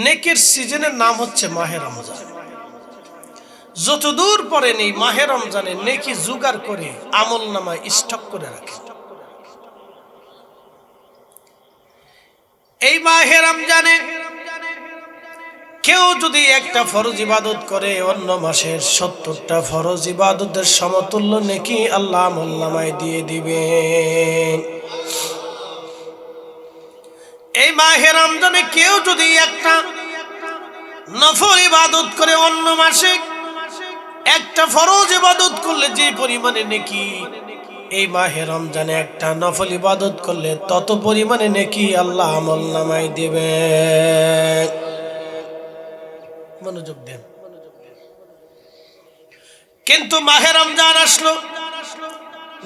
নেকির সিজনের নাম হচ্ছে মাহে রমজান। যতদূর পরে নেই মাহে রমজানে নেকি জোগাড় করে আমল নামায় স্টক করে রাখে। এই মাহে রমজানে কেউ যদি একটা ফরজ ইবাদত করে অন্য মাসের ৭০টা ফরজ ইবাদতের সমতুল্য নেকি আল্লাহ আমল নামায় দিয়ে দিবে। এই মাহে রমজানে কেউ যদি একটা নফল ইবাদত করে অন্য মাসে একটা ফরজ ইবাদত করলে যে পরিমাণে নেকি এই মাহে রমজানে একটা নফল ইবাদত করলে তত পরিমাণে নেকি আল্লাহ আমল নামায় দিবে। মনোযোগ দেন। কিন্তু মাহে রমজান আসলো,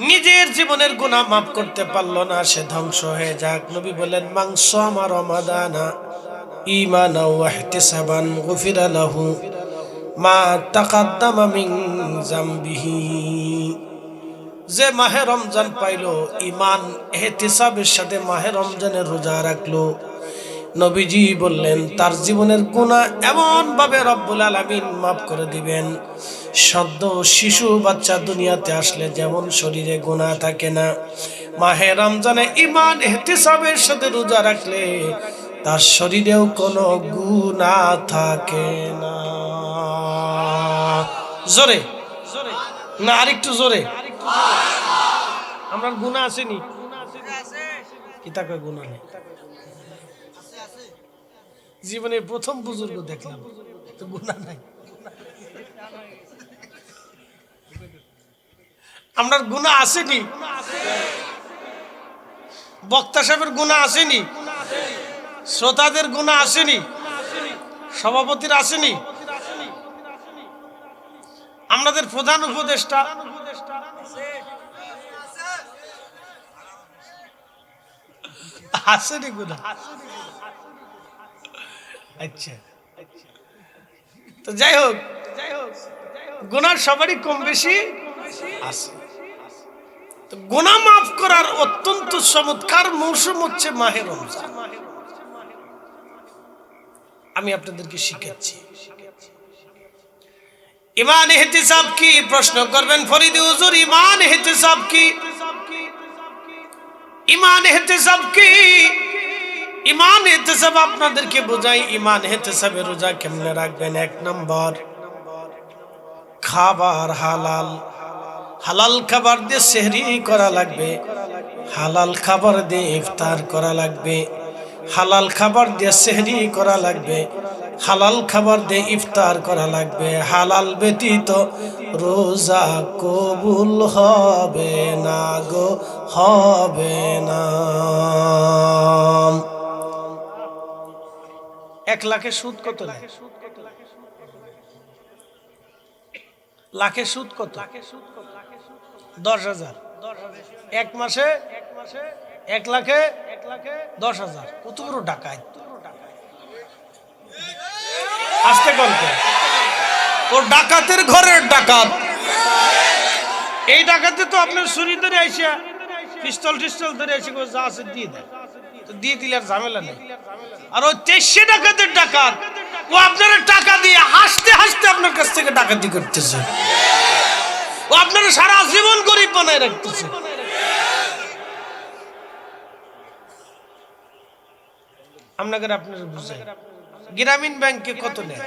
নিজের জীবনের গুনাহ মাফ করতে পারলো না, সে ধ্বংস হয়ে যাক। নবী বলেন মান সামা রমাদানা ঈমানান ওয়া ইহতিসাবান গুফিরা লাহু মা তাকাদ্দামা মিন যামবিহি। যে মাহে রমজান পাইলো, ঈমান ইহতিসাবের সাথে মাহে রমজানের রোজা রাখলো, নবীজি বললেন তার জীবনের গুনাহ এমন ভাবে রব্বুল আলামিন মাফ করে দিবেন। সদ্য শিশু বাচ্চা দুনিয়াতে আসলে যেমন শরীরে গুনাহ থাকে না, মাহে রমজানে ঈমান ইহতিসাবের সাথে রোজা রাখলে তার শরীরেও কোনো গুনাহ থাকে না। জোরে না আরেকটু জোরে। আমার গুনাহ আসেনি কি তাকে গুনাহ নেই? জীবনে প্রথম বুজুর্গ দেখলাম তো গুনাহ নাই। আমরা গুনাহ আসেনি? বক্তা সাহেবের গুনাহ আসেনি? শ্রোতাদের গুনাহ আসেনি? সভাপতির আসেনি? আমাদের প্রধান উপদেষ্টা আসেনি গুনাহ? আচ্ছা, তো যাই হোক, গুনাহ সবারই কম বেশি আছে। তো গুনাহ মাফ করার অত্যন্ত চমৎকার মৌসুম হচ্ছে মাহে রমজান। আমি আপনাদেরকে শিখাচ্ছি ঈমান ইহতিসাব কি। প্রশ্ন করবেন ফরিদি হুজুর ঈমান ইহতিসাব কি? ঈমান ইহতিসাব কি? ঈমান ইহতিসাব আপনাদেরকে বোঝাই। ঈমান ইহতিসাবে রোজা কেমনে রাখবেন? ১ নম্বর, খাবার হালাল। হালাল খাবার দিয়ে সেহরি করা লাগবে, হালাল খাবার দিয়ে ইফতার করা লাগবে, হালাল খাবার দিয়ে সেহরি করা লাগবে, হালাল খাবার দিয়ে ইফতার করা লাগবে। হালাল ব্যতীত রোজা কবুল হবে না গো, হবে না। ১ লাখে সুদ কত? লাখে সুদ কত? ১০,০০০। ১ মাসে ১ লাখে ১০,০০০। কত বড় ডাকাত! আস্তে গল্প, ও ডাকাতের ঘরের ডাকাত। এই ডাকাতে তো আপনার ছুরি ধরে আইসা পিস্তল টিস্তল ধরে আইসা যা আছে দিয়ে দেয়, তো দিয়ে দিলে আর ঝামেলা নেই। আর ওই ২৩ ডাকাতের ডাকাত, ও আপনার টাকা দিয়ে হাসতে হাসতে আপনার কাছ থেকে ডাকাতি করতেছে, ও আপনার সারা জীবন গরিব বানায় রাখতেছে। আপনাকে আপনার বুঝাই, গ্রামীণ ব্যাংকে কত নেয়?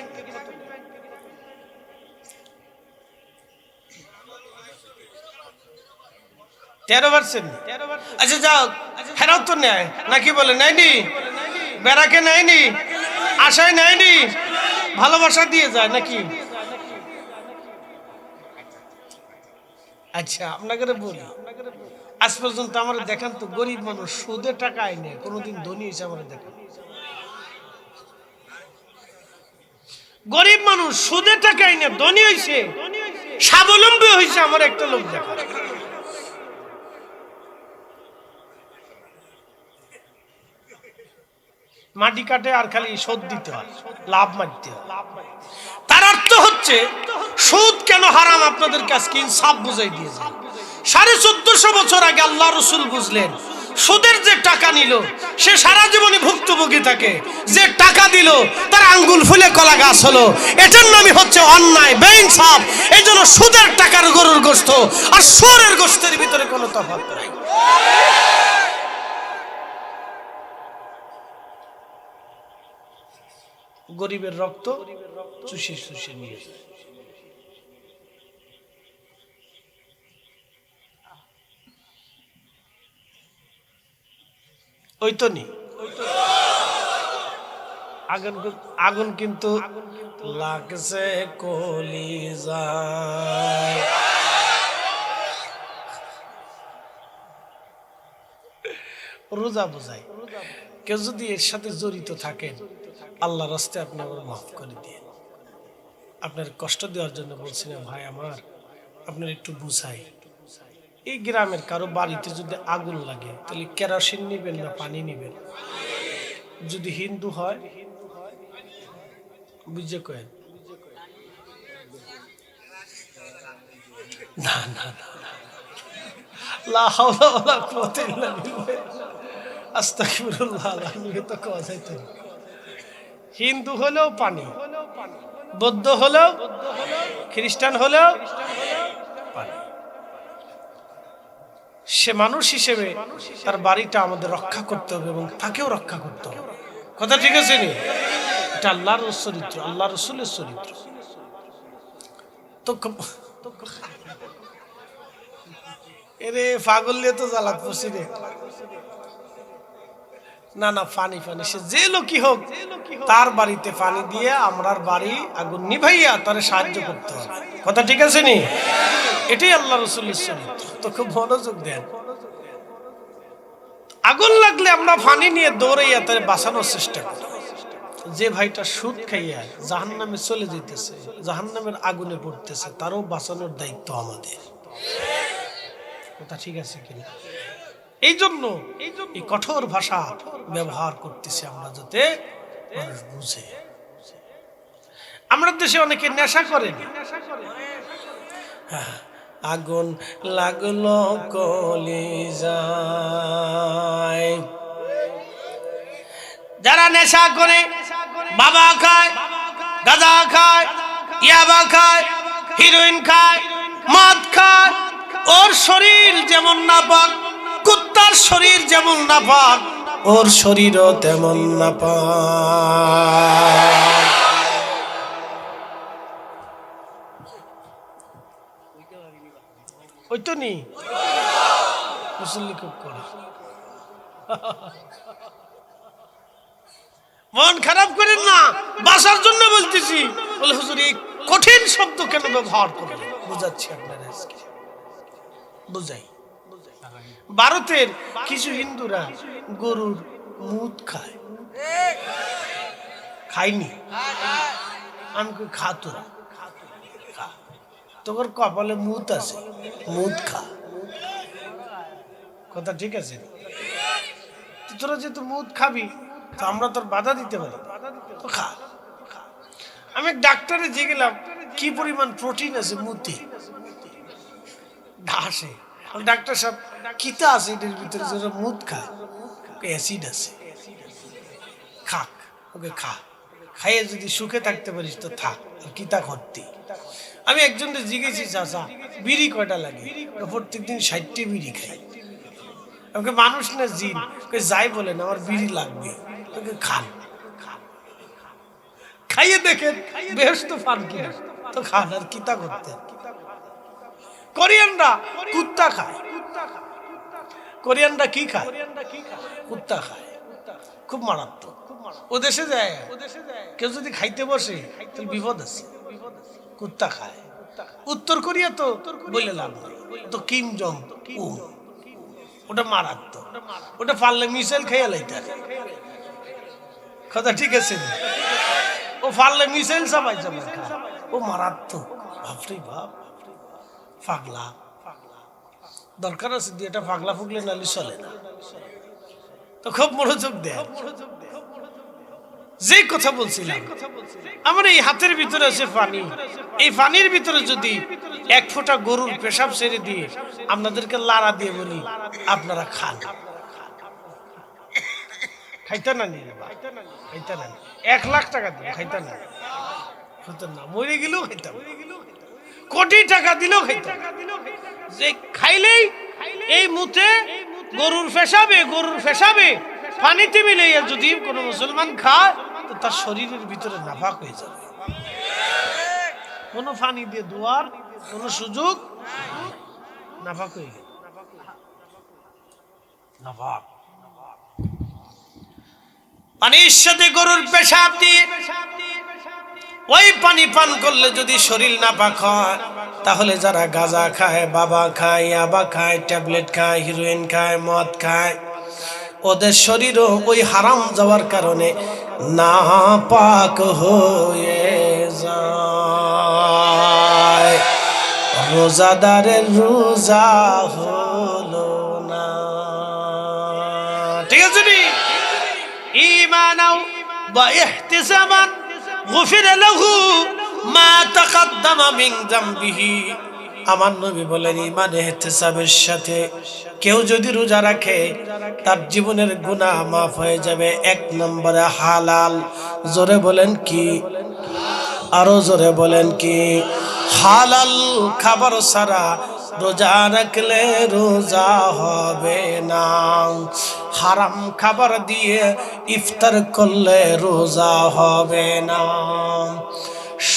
13%। আচ্ছা যাও, ফেরত তো নেয় নাকি? বলে নেয়নি? বেড়াকে নেয়নি? আশায় নেয়নি? ভালোবাসা দিয়ে যায় নাকি? আচ্ছা আপনাকে বলি, আজ পর্যন্ত আমার দেখান তো গরিব মানুষ সুদে টাকা আইনে কোনোদিন ধনী হয়েছে? আমার দেখান গরিব মানুষ সুদে টাকা আইনে ধনী হয়েছে, স্বাবলম্বী হয়েছে? আমার একটা লোক দেখা। মাটি কাটে আর খালি সুদ দিতে হয়, লাভ মারতে হয়। তার অর্থ হচ্ছে সুদ কেন হারাম আপনাদের কাছে ইনসাফ বুঝাই দিয়ে যায়। ১৪৫০ বছর আগে আল্লাহ রাসূল বুঝলেন সুদের যে টাকা নিল সে সারা জীবনে ভুক্তভোগী থাকে, যে টাকা দিল তার আঙ্গুল ফুলে কলা গাছ হলো। এটার নামই হচ্ছে অন্যায়, বেইনসাফ। এই জন্য সুদের টাকার গরুর গোশত আর শুয়োরের গোশতের ভিতরে কোনো তফাৎ নাই। গরিবের রক্ত চুষে চুষে নিয়ে ওই তো নি আগুন কিন্তু লাগছে কলিজায়। রোজা বোঝাই, কেউ যদি এর সাথে জড়িত থাকেন আল্লাহর রাস্তায় আপনি আমার মাফ করে দিয়ে। আপনার কষ্ট দেওয়ার জন্য বলছি না ভাই আমার, আপনার একটু বুঝাই। এই গ্রামের কারো বাড়িতে যদি আগুন লাগে তাহলে কেরোসিন নিবেন না পানি নিবেন? যদি হিন্দু হয় বুঝে কয়েন, না না না, লা হাওলা ওয়ালা কুওয়াতা ইল্লা বিল্লাহ, আস্তাগফিরুল্লাহ। তো কোয়া যাইতো না। হিন্দু হলেও পানি, বৌদ্ধ হলেও, খ্রিস্টান হলেও পানি। সে মানুষ হিসেবে তার বাড়িটা আমাদের রক্ষা করতে হবে এবং তাকেও রক্ষা করতে হবে। কথা ঠিক আছে নি? এটা আল্লাহর চরিত্র, আল্লাহ রসুলের চরিত্র। তো এরে পাগল নিয়ে তো জ্বালাত পড়ছি রে। না না, পানি পানি, সে যে লোকই হোক তার বাড়িতে পানি দিয়ে আমরার বাড়ি আগুন নিভাইয়া তারে সাহায্য করতে হবে। কথা ঠিক আছে নি? এটাই আল্লাহ রসুলের চরিত্র। তো খুব মনোযোগ দেন। আগুন লাগলে আমরা পানি নিয়ে দৌড়াইয়া তারে বাঁচানোর চেষ্টা করি। যে ভাইটা সুদ খাইয়া জাহান্নামে চলে যেতেছে, জাহান্নামের আগুনে পড়তেছে, তারও বাঁচানোর দায়িত্ব আমাদের। কথা ঠিক আছে কিনা? এই জন্য এই কঠোর ভাষা ব্যবহার করতেছি আমরা, যাতে মানুষ বুঝে। আমরা দেশে অনেকে নেশা করেন। আগুন লাগলো কলিজায়, যারা নেশা করে, বাবা খায়, গাঁজা খায়, ইয়াবা খায়, হিরোইন খায়, মদ খায়, ওর শরীর যেমন নাপাক, কুত্তার শরীর যেমন নাপাক, ওর শরীরও তেমন নাপাক। ওই তো নি মুসল্লি খুব করে। মন খারাপ করেন না, বাসার জন্য বলতেছি। বলে হুজুর এই কঠিন শব্দ কেন ব্যবহার করলেন? বুঝাচ্ছি আপনারা, আজকে বুঝাই। ভারতের কিছু হিন্দুরা গরুর মুদ খায়। খাইনি আমি, খা তোরা, তোর কপালে মুদ আছে, মুদ খা। কথা ঠিক আছে? তোরা যেহেতু মুদ খাবি তো আমরা তোর বাধা দিতে পারি, তো খা। আমি ডাক্তারে যে গেলাম কি পরিমাণ প্রোটিন আছে মুদে, ঘাসে। ডাক্তার সাহেব কিতা আছে এটার ভিতরে, যারা মুদ খায় অ্যাসিড আছে, খাক, ওকে খা। খাইয়ে যদি সুখে থাকতে পারিস তো থাক, আর কিতা করতে। আমি একজনকে জিজ্ঞেসি, চাচা বিড়ি কয়টা লাগে? প্রত্যেকদিন 60টি বিড়ি খাই। আমাকে মানুষ না জিন, যাই বলেন আমার বিড়ি লাগবে। খান, খাইয়ে দেখেন বেহেশত পান কিনা, তো খান, আর কিতা করতে। কোরিয়ানরা কুত্তা খায়। কোরিয়ানরা কি খায়? কুত্তা খায়। খুব মারাত্মক। ও দেশে যায়, কেউ যদি খাইতে বসে তাহলে বিপদ আছে। কুত্তা খায়। উত্তর কোরিয়া তো বলে লাভ নাই, তো কিম জং উন, ওটা মারাত্মক। ওটা পারলে মিসাইল খাইয়া লাইতে। কথা ঠিক আছে? ও পারলে মিসাইল চাপাই চাপাই খায়। ও মারাত্মক, বাপরে বাপ, পাগলা। দরকার আছে দিয়ে এটা পাগলা ফুগলে নালি চলে না। তো খুব মনোযোগ দেয়। যে কথা বলছিলাম, আমার এই হাতের ভিতরে আছে পানি। এই পানির ভিতরে যদি এক ফোঁটা গরুর পেশাব ছেড়ে দিয়ে আপনাদেরকে লাড়া দিয়ে বলি আপনারা খান, খাইতা না নি খাইতা না 1 লাখ টাকা দিব খাইতা না খাইতা না মরে গেলেও খাইতাম কোটি টাকা দিলেও খাইতাম যে খাইলেই এই মুতে গরুর পেশাবে পানিতে মিলাইয়া যদি কোনো মুসলমান খায় তো তার শরীরের ভিতরে নাফাক হয়ে যাবে কোনো পানি দিয়ে ধোয়ার কোনো সুযোগ নাফাক হয়ে গেল নাফাক পানির সাথে গরুর পেশাব দিয়ে ওই পানি পান করলে যদি শরীর নাপাক হয় তাহলে যারা গাঁজা খায় বাবা খায় ইয়াবা খায় ট্যাবলেট খায় হিরোইন খায় মদ খায় ওদের শরীরও ওই হারাম যাওয়ার কারণে নাপাক হয়ে যায় রোজাদারের রোজা হলো না ঠিক আছে নি ঈমানাও ওয়া ইহতিসামান গুফির লাহু মা তাকাদ্দামা মিন যামবিহি আমার নবী বলেন ঈমান ইহতিসাবের সাথে কেউ যদি রোজা রাখে তার জীবনের গুনাহ মাফ হয়ে যাবে 1 নম্বরে হালাল জোরে বলেন কি আরো জোরে বলেন কি হালাল খাবার ছাড়া রোজা রাখলে রোজা হবে না হারাম খাবার দিয়ে ইফতার করলে রোজা হবে না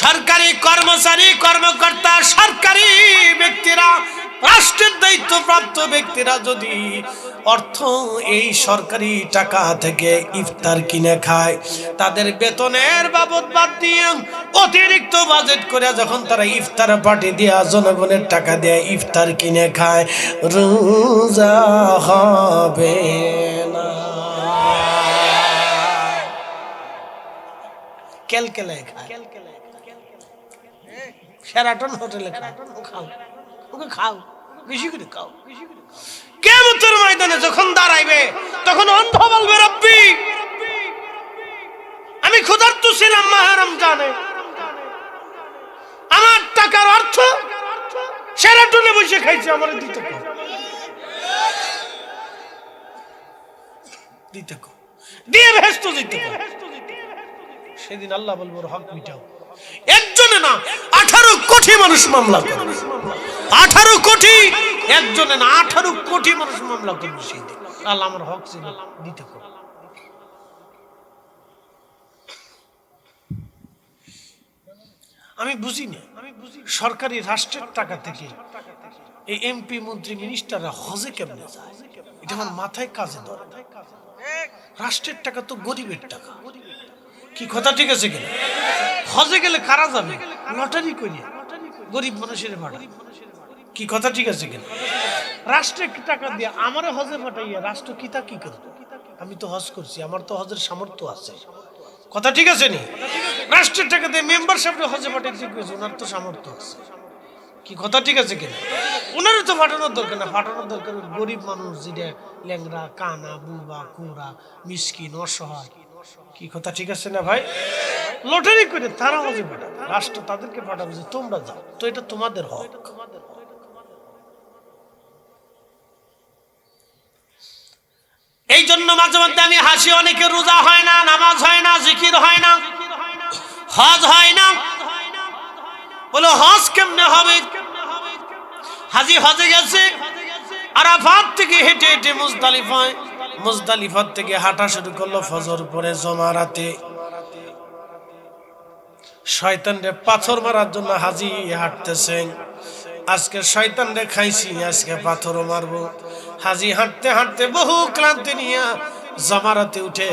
সরকারি কর্মচারী কর্মকর্তা সরকারি ব্যক্তিরা রাষ্ট্রের দায়িত্বপ্রাপ্ত ব্যক্তিরা যদি অর্থ এই সরকারি টাকা থেকে ইফতার কিনে খায় তাদের বেতনের বাবদ বাদ দিয়ে অতিরিক্ত বাজেট করে যখন তারা ইফতার পার্টি দিয়ে জনগণের টাকা দিয়ে ইফতার কিনে খায় রোজা হবে না ক্যালকেলায় খায় শেরাটন হোটেলে খাও ওকে খাও বেশি করে খাও কিয়ামতের ময়দানে যখন দাঁড়াইবে তখন অন্ধ বলবে রব্বি আমি ক্ষুধার্ত ছিলাম মাহে রমজানে আমার টাকার অর্থ শেরাটনে বসে খাইছি আমার দিতে কো দিয়ে বেহেশত দিতে কো সেদিন আল্লাহ বলবো হক মিটাও একজনে না 18 কোটি মানুষ মামলা করবে 18 কোটি একজনে না 18 কোটি মানুষ মামলা করবে সেদিন আল্লাহ আমার হক ছিল দিতে কো আমি বুঝি না সরকারি রাষ্ট্রের টাকা থেকে এই এমপি মন্ত্রী মিনিস্টাররা হজে কেমনে যায় এটা আমার মাথায় কাজে ধরে রাষ্ট্রের টাকা তো গরিবের টাকা কি কথা ঠিক আছে কিনা হজে গেলে কারা যাবে লটারি করি গরিব মানুষের ভাড়া কি কথা ঠিক আছে কিনা রাষ্ট্রের টাকা দিয়ে আমারে হজে পাঠাইয়া রাষ্ট্র কিতা কি করবে আমি তো হজ করছি আমার তো হজের সামর্থ্য আছে কথা ঠিক আছে নি রাষ্ট্রের টাকা দিয়ে মেম্বারশিপ হজে পাঠাইতে গেছে ওনার তো সামর্থ্য আছে কি কথা ঠিক আছে কিনা ওনারও তো পাঠানোর দরকার না পাঠানোর দরকার গরিব মানুষ যেটা ল্যাংড়া কানা বুবা কুড়া মিসকিন অসহায় কি কথা ঠিক আছে না ভাই লটারি করে তারা হজে পাঠাবে রাষ্ট্র তাদেরকে পাঠাবে যে তোমরা যাও তো এটা তোমাদের হক এই জন্য মাঝে মধ্যে আমি হাসি অনেকে রোজা হয় না নামাজ হয় না জিকির হয় না হজ হয় না বলো হজ কেমনে হবে হাজি হজে গেছে আরাফাত থেকে হেঁটে হেঁটে মুজদালিফাত থেকে হাঁটা শুরু করলো ফজর পরে জমারাতে শয়তানরে পাথর মারার জন্য হাজি হাঁটতেছেন আজকে শয়তানরে খাইছি আজকে পাথরও মারবো হাজি হাঁটতে হাঁটতে বহু ক্লান্তি নিয়ে জমারাতে উঠে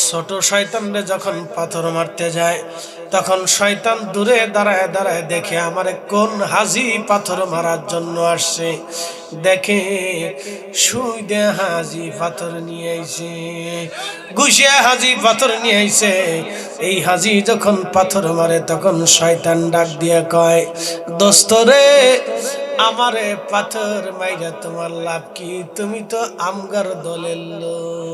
ছোট শয়তানরে যখন পাথর মারতে যায় তখন শয়তান দূরে দাঁড়ায় দাঁড়ায় দেখে আমারে কোন হাজি পাথর মারার জন্য আসছে দেখে সুই দে হাজি পাথর নিয়ে আইছে ঘুষিয়া হাজি পাথর নিয়ে আইছে এই হাজি যখন পাথর মারে তখন শয়তান ডাক দিয়ে কয় দোস্ত রে আমারে পাথর মাইরা তোমার লাভ কি তুমি তো আমগার দলের লোক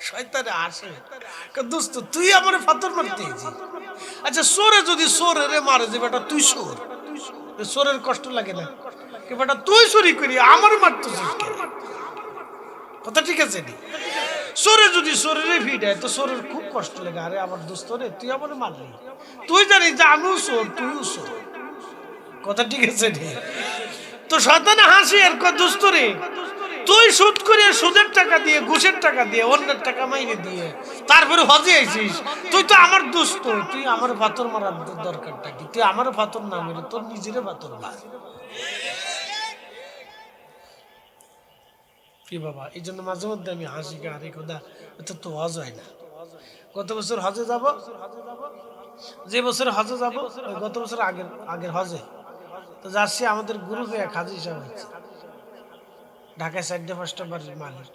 শয়তানে আসে দোস্ত তুই আমারে পাথর মারতে আচ্ছা সোরে যদি সোরে রে মারে যে বেটা তুই সোর সোরের কষ্ট লাগে না কে বেটা তুই চুরি করি আমার মারতেছিস কেন? কথা ঠিক আছে নি? চোরে যদি চোরের ফিটায় তো চোরের খুব কষ্ট লাগে। আরে আমার দোস্ত রে, তুই আমার মারলি, তুই জানিস যে আমিও চোর তুইও চোর। কথা ঠিক আছে নি? তো শয়তানে হাসি আর কয় দোস্ত রে, তুই সুদ করে সুদের টাকা দিয়ে ঘুষের টাকা দিয়ে অন্যের টাকা মাইনে দিয়ে তারপরে হজে আইছিস, তুই তো আমার দোস্ত, তুই আমার পাথর মারার দরকারটা কি? তুই আমার পাথর না মেরে তোর নিজের পাথর মার। কি বাবা, এই জন্য মাঝে মধ্যে আমি হাসি কে, আরে খোদা এটা তো হজ হয় না। গত বছর হজে যাব, যে বছর হজে যাব গত বছর আগের আগের হজে তো যাচ্ছি, আমাদের গ্রুপে এক হাজি সাহেব হচ্ছে ঢাকায় 4-5টা বাড়ির মালিক।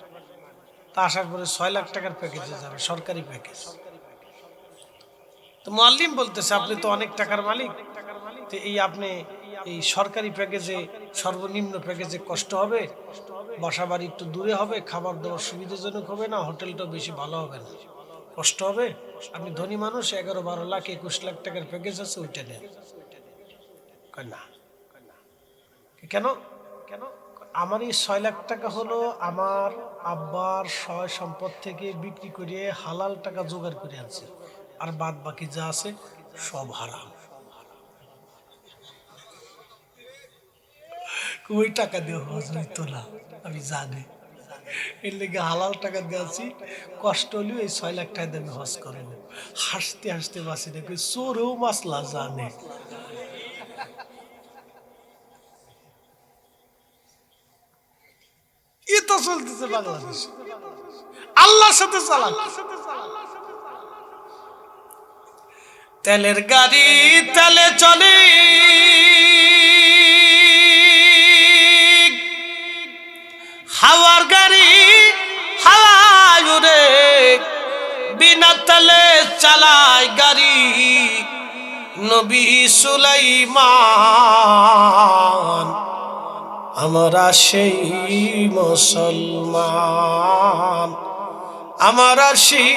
তা আসার পরে 6 লাখ টাকার প্যাকেজে যাবে, সরকারি প্যাকেজ। তো মুআল্লিম বলতেছে আপনি তো অনেক টাকার মালিক, তো এই আপনি এই সরকারি প্যাকেজে সর্বনিম্ন প্যাকেজে কষ্ট হবে, বাসা বাড়ি একটু দূরে হবে, খাবার দাবার সুবিধাজনক হবে না, হোটেলটা বেশি ভালো হবে না, কষ্ট হবে। আপনি ধনী মানুষ, 11-12 লাখ 21 লাখ টাকার প্যাকেজ আছে, ওইটা নেন। না কেন? কেন? আমার এই 6 লাখ টাকা হলো আমার আব্বার সয় সম্পদ থেকে বিক্রি করে হালাল টাকা জোগাড় করে আনছি, আর বাদ বাকি যা আছে সব হারাম। ওই টাকা দিয়ে হজ হইতো না, আমি জানি। এর লেগে হালাল টাকা দিয়েছি, কষ্ট হলেও এই 6 লাখ টাকা দিয়ে আমি হজ করবো। হাসতে হাসতে বাঁচি দেখি, চোরেও মাসলা জানে। এটা চলতেছে বাংলাদেশ, আল্লাহর সাথে চালান। তেলের গাড়ি তেলে চলে, হাওয়ার গাড়ি হাওয়ায় উড়ে, বিনা তেলে চালায় গাড়ি নবী সুলাইমান। আমরা সেই মুসলমান, আমরা সেই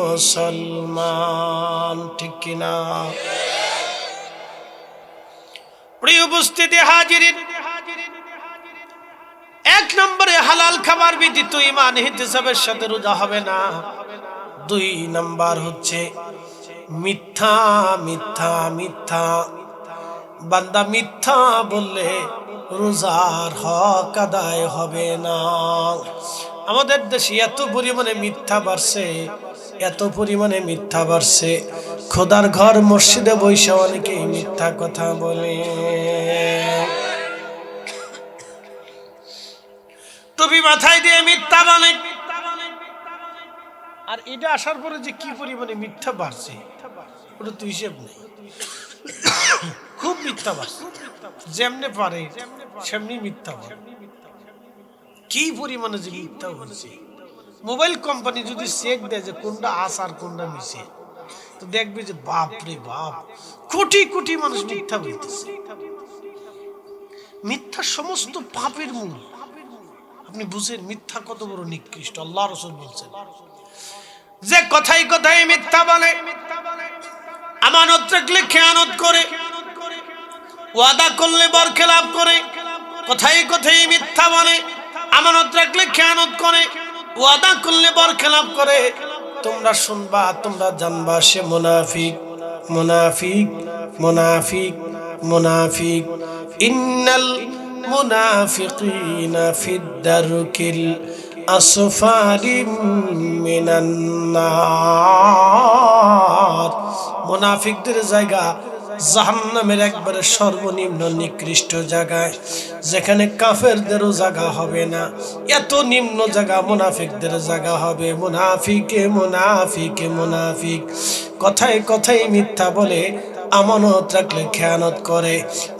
মুসলমান, ঠিক কিনা? প্রিয় উপস্থিতি হাজিরিন, 1 নম্বরে হালাল খাবার ব্যতীত ঈমান হিসাবের সাথে রোজা হবে না। 2 নম্বর হচ্ছে মিথ্যা মিথ্যা মিথ্যা। বান্দা মিথ্যা বললে রোজার হক আদায় হবে না। আমাদের দেশে এত পরিমাণে মিথ্যা বাড়ছে, এত পরিমাণে মিথ্যা বাড়ছে, খোদার ঘর মসজিদে বৈশা অনেকে মিথ্যা কথা বলে। টুপি মাথায় দিয়ে মিথ্যা বলে, আর এটা আসার পরে যে কি পরিমাণে মিথ্যা বাড়ছে ওটা তো হিসেব নেই। খুব মিথ্যা বাড়ছে, যেমনে পারে সেমনি মিথ্যা বলে। কি পরিমাণে যে মিথ্যা বলছে, মোবাইল কোম্পানি যদি চেক দেয় যে কোনটা আস আর কোনটা মিশে, তো দেখবে যে বাপ রে বাপ, কোটি কোটি মানুষ মিথ্যা বলতেছে। মিথ্যা সমস্ত পাপের মূল। আপনি বুঝেন মিথ্যা কত বড় নিকৃষ্ট। আল্লাহ রাসূল বলছেন যে কথাই কথাই মিথ্যা বলে, আমানত রাখলে খেয়ানত করে, ওয়াদা করলে বরখেলাপ করে, কথাই কথাই মিথ্যা বলে, আমানত রাখলে খেয়ানত করে, ওয়াদা করলে বরখেলাপ করে। তোমরা শুনবা, তোমরা জানবা সে মুনাফিক, মুনাফিক, মুনাফিক, মুনাফিক। ইন্নাল মুনাফিকিনা ফিদ দারকিল আসফারি মিনান নার। মুনাফিকদের জায়গা জাহান্নামের একবারে সর্বনিম্ন নিকৃষ্ট জায়গায়, যেখানে কাফেরদেরও জায়গা হবে না, এত নিম্ন জায়গা মুনাফিকদের জায়গা হবে। মুনাফিকে মুনাফিকে মুনাফিক, কথায় কথায় মিথ্যা বলে, আমানত রাখলে খেয়ানত করে,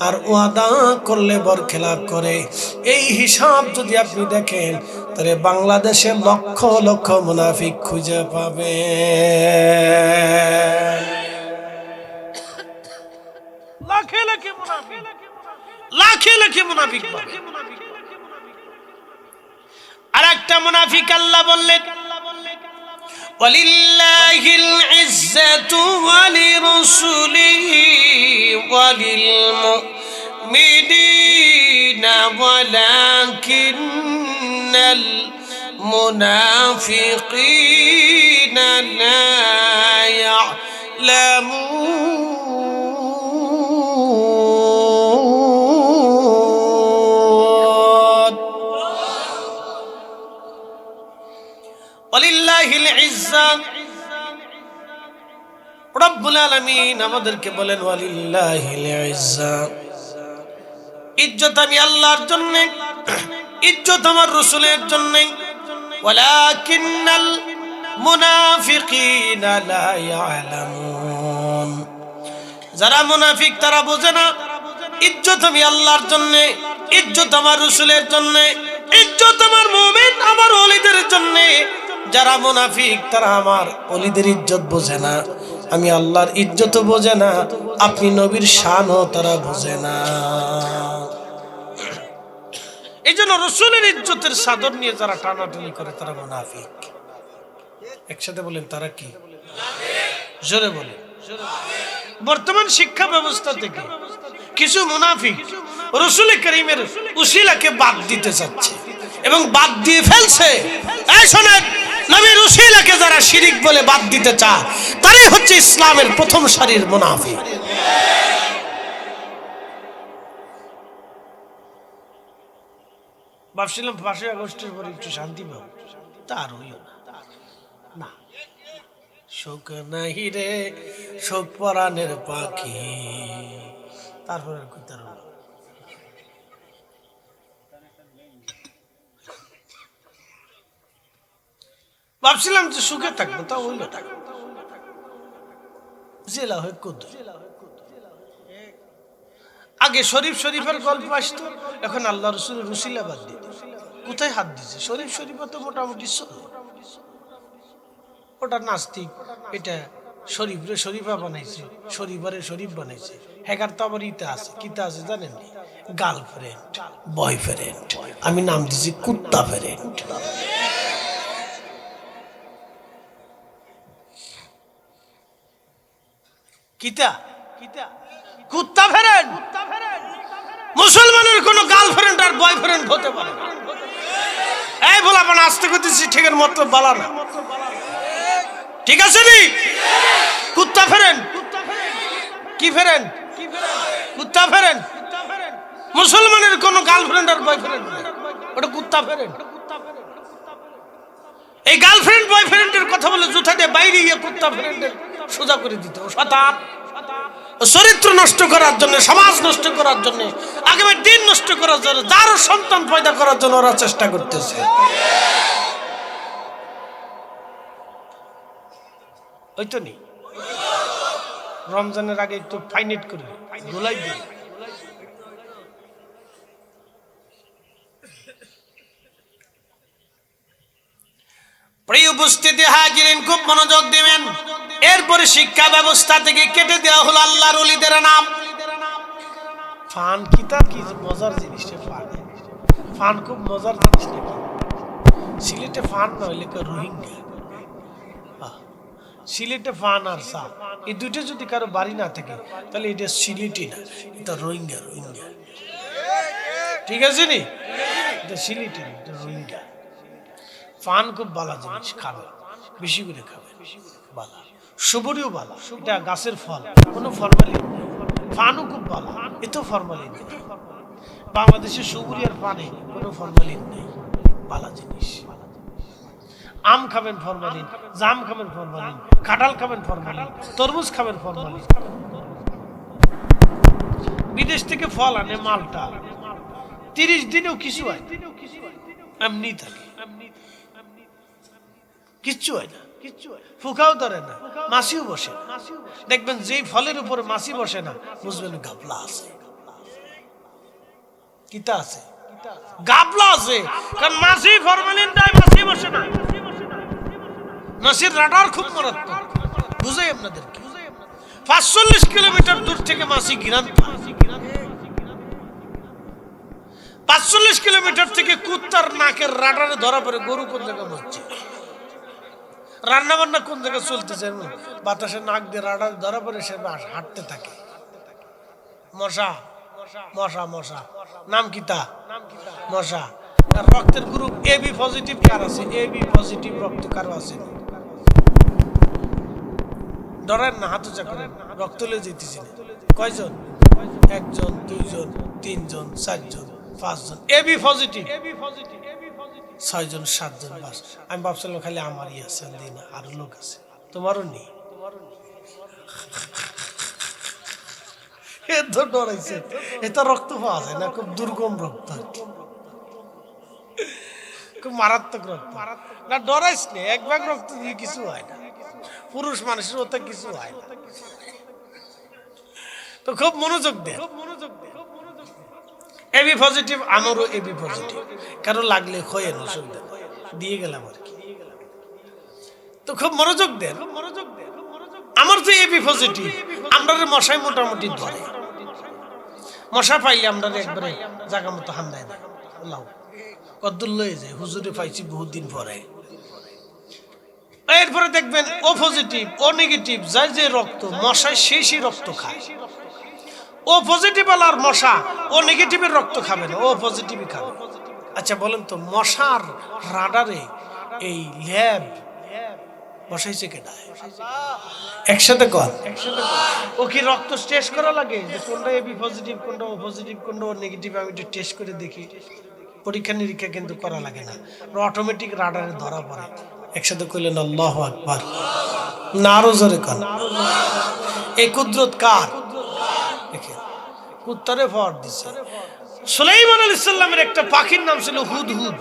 আর ওয়াদা করলে বরখেলাপ করে। এই হিসাব যদি আপনি দেখেন তাহলে বাংলাদেশে লক্ষ লক্ষ মুনাফিক খুঁজে পাবেন। লাখে লাখে মুনাফিক, লাখে লাখে মুনাফিক। আর একটা মুনাফিক আল্লাহ বললেন, ওয়ালিল্লাহিল ইজ্জাতু ওয়ালিরাসূলিহি ওয়ালিল المؤمنين ولكن المنافقين لا يعلمون ولله العزة রব্বুল আলামিন আমাদেরকে বলেন ওয়ালিল্লাহিল ইজ্জা, ইজ্জত আমি আল্লাহর জন্য, ইজ্জত আমার রাসূলের জন্য। ওয়ালাকিন্নাল মুনাফিকিনা লা ইয়ালামুন, যারা মুনাফিক তারা বোঝে না ইজ্জত আমি আল্লাহর জন্য, ইজ্জত আমার রাসূলের জন্য, ইজ্জত আমার মুমিন আমার ওলিদের জন্য। যারা মুনাফিক তারা আমার ওলিদের ইজ্জত বোঝে না, আমি আল্লাহর ইজ্জত বোঝে না, আপনি নবীর শানও তারা বোঝে না। এই জন্য রাসূলের ইজ্জতের চাদর নিয়ে যারা টানাটানি করে তারা মুনাফিক। একসাথে বলেন তারা কি? জোরে বলেন। বর্তমান শিক্ষা ব্যবস্থা থেকে কিছু মুনাফিক রাসূল করিমের উসিলাকে বাদ দিতে চাচ্ছে এবং বাদ দিয়ে ফেলছে। এই শোনেন, নবীর উসিলাকে যারা শিরিক বলে বাদ দিতে চায় তারাই হচ্ছে ইসলামের প্রথম সারির মুনাফিক। ভাবছিলাম 5ই আগস্টের পরে একটু শান্তি পাবো, তার হইল না। শোক নাহি রে শোক পরাণের পাখি, তারপরে আর কই তার ভাবছিলাম যে সুখে থাকবো, তা হইল না। জেলা হয়ে কত আগে শরীফ শরীফের গল্প আসতো, এখন আল্লাহ রাসূলের উসিলা বাদ দিয়ে কোথায় হাত দিছে? শরীফ শরীফ তো মোটামুটি ওটা নাস্তিক, এটা শরীফরে শরীফা বানাইছে, শরীফারে শরীফ বানাইছে। হ্যাকার তো আবার ইতে আছে, কিতা আছে জানেন? গার্লফ্রেন্ড বয়ফ্রেন্ড, আমি নাম দিছি কুত্তা ফ্রেন্ড। কিতা কুত্তা ফ্রেন্ড। মুসলমানের কোন গার্লফ্রেন্ড আর বয়ফ্রেন্ড হতে পারে না। এই বলা মানে আস্তে করতেছি, ঠিকের মতো বলা না, ঠিক আছে নি? কুত্তা ফ্রেন্ড কি ফ্রেন্ড? কুত্তা ফ্রেন্ড। মুসলমানের কোন গার্লফ্রেন্ড আর বয়ফ্রেন্ড না, ওটা কুত্তা ফ্রেন্ড। এই গার্লফ্রেন্ড বয়ফ্রেন্ডের কথা বলে জুতা দিয়ে বাইরে গিয়ে কুত্তা ফ্রেন্ডের সোজা করে দিতে। শয়তান চরিত্র নষ্ট করার জন্য, সমাজ নষ্ট করার জন্য, আগামী দিন নষ্ট করার জন্য, যারও সন্তান পয়দা করার জন্য ওরা চেষ্টা করতেছে। ওই তো নেই, রমজানের আগে একটু ফাইনেট করি, গোলাই দিই। প্রিয় উপস্থিতি হাজিরিন, খুব মনোযোগ দিবেন। এরপরে শিক্ষা ব্যবস্থা থেকে কেটে দেওয়া হলো আল্লাহর ওলিদের নাম। ফান কিতাব কি মজার জিনিস, ফান খুব মজার জিনিস। সিলেটে ফান না হইলে রোহিঙ্গা, সিলেটে ফান আর সা এই দুইটা যদি কারো বাড়ি না থাকে তাহলে এটা সিলেটি না, এটা রোহিঙ্গা। রোহিঙ্গা ঠিক আছে নি? এটা সিলেটি না, এটা রোহিঙ্গা। ফান খুব বালা জিনিস, খাবে বেশি করে খাবে, বালা। সুবরিও বালা, এটা গাছের ফল, কোনো ফরমালিন নেই। ফানও খুব বালা, এতেও ফরমালিন নেই। বাংলাদেশের সুবরি আর ফানে কোনো ফরমালিন নেই, বালা জিনিস। আম খাবেন ফরমালিন, জাম খাবেন ফরমালিন, কাঁঠাল খাবেন ফরমালিন, তরমুজ খাবেন ফরমালিন। বিদেশ থেকে ফল আনে মালটা, 30 দিনেও কিছু হয়, এমনি থাকে, কিচ্ছু হয় না, ফুকাও ধরে না, মাছিও বসে। দেখবেন যেই ফলের উপরে মাছি বসে না, বুঝবেন গাবলা আছে। কিতা আছে? গাবলা আছে, কারণ মাছি ফরমালিন দেয়, মাছি বসে না। মাছির রাডার খুব মারাত্মক, বুঝাই আপনাদেরকে। 45 কিলোমিটার দূর থেকে মাছি ঘিরান পায়। 45 কিলোমিটার থেকে কুত্তার নাকের রাডারে ধরা পড়ে গরু কোন জায়গায় মরছে, রান্না বান্না কোন জায়গায় চলতেছে, বাতাসে নাক দিয়ে রাডারে ধরা পড়ে সে হাঁটতে থাকে। মশা মশা মশা নাম কি তা মশা। আর রক্তের গ্রুপ এবি পজিটিভ কার আছে? এবি পজিটিভ রক্ত কারো আছে? ডরেন না, হাত উঁচা করেন, রক্ত লয়ে যেতেছি না। কয়জন? একজন, দুইজন, তিনজন, চারজন, পাঁচজন এবি পজিটিভ, ছয়জন, সাতজন, বাস। আমি ভাবছিলাম খালি আমারই আছে, না আরো লোক আছে। তোমারও নেই? এত ডরাইছে, এত রক্ত পাওয়া যায় না, খুব দুর্গম রক্ত, খুব মারাত্মক রক্ত। না ডরাইস নে, এক ভাগ রক্ত দিয়ে কিছু হয় না, পুরুষ মানুষের ওতে কিছু হয় না। তো খুব মনোযোগ দে। এবি পজিটিভ, আমারও এবি পজিটিভ, কারো লাগলে হয়ে না, অসুবিধা দিয়ে গেলাম আর কি। তো খুব মনোযোগ দেন। আমার তো এবি পজিটিভ, আমরা মশাই মোটামুটি ধরে, মশা পাইলে আমরা একবারে জায়গা মতো হান্দায় না, লাও কদ্দুর লয়ে যায়। হুজুরে পাইছি বহুত দিন পরে। এরপরে দেখবেন ও পজিটিভ, ও নেগেটিভ, যার যে রক্ত, মশায় সেই রক্ত খায়। ও পজিটিভ আলার মশা ও নেগেটিভের রক্ত খাবে না, ও পজিটিভই খাবে। আচ্ছা বলেন তো, মশার রাডারে এই ল্যাব বসাইছে কেডা? একসাথে কর। ও কি রক্ত টেস্ট করা লাগে যে কোনটা এবি পজিটিভ, কোনটা ও পজিটিভ, কোনটা ও নেগেটিভ? আমি একটু টেস্ট করে দেখি। পরীক্ষা নিরীক্ষা কিন্তু করা লাগে না, অটোমেটিক রাডারে ধরা পড়ে। একসাথে কইলেন আল্লাহু আকবার, না আরো জোরে কর। এই কুদরত কার? দেখেন কুত্তারে ফর দিছে। সুলাইমান আলাইহিস সালামের একটা পাখির নাম ছিল হুদহুদ,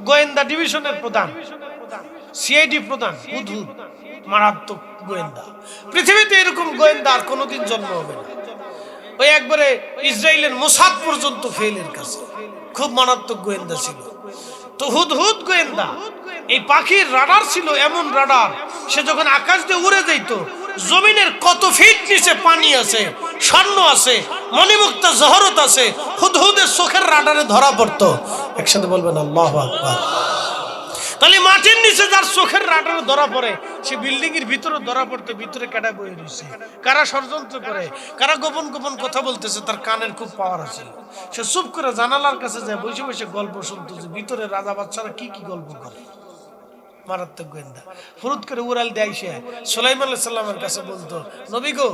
গোয়েন্দা ডিভিশনের প্রধান, সিআইডি প্রধান হুদহুদ, মারাত্মক গোয়েন্দা। পৃথিবীতে এরকম গোয়েন্দা আর কোনোদিন জন্ম হবে না। ওই একবারে ইসরায়েলের মোসাদ পর্যন্ত ফেলের কাছে, খুব মারাত্মক গোয়েন্দা ছিল। তো হুদহুদ গোয়েন্দা, এই পাখির রাডার ছিল এমন রাডার, সে যখন আকাশ দিয়ে উড়ে যেত, জমিনের কত ফিট নিচে পানি আছে, স্বর্ণ আছে, মণিমুক্তা জহরত আছে, হুদহুদের চোখের রাডারে ধরা পড়তো। একসাথে বলবেন আল্লাহু আকবার। তাহলে মাটির নিচে যার চোখের রাডারে ধরা পড়ে, সে বিল্ডিং এর ভিতরে ধরা পড়তে, ভিতরে কাটা বয়ে রয়েছে, কারা ষড়যন্ত্র করে, কারা গোপন গোপন কথা বলতেছে, তার কানের খুব পাওয়ার আছে। সে চুপ করে জানালার কাছে যায়, বসে বসে গল্প শুনতো যে ভিতরে রাজা বাচ্চারা কি কি গল্প করে। মারাত্মক গোয়েন্দা। ফুরুত করে উড়াল দেয় সে সুলাইমান আলাইহিস সালামের কাছে, বলতো নবী গো,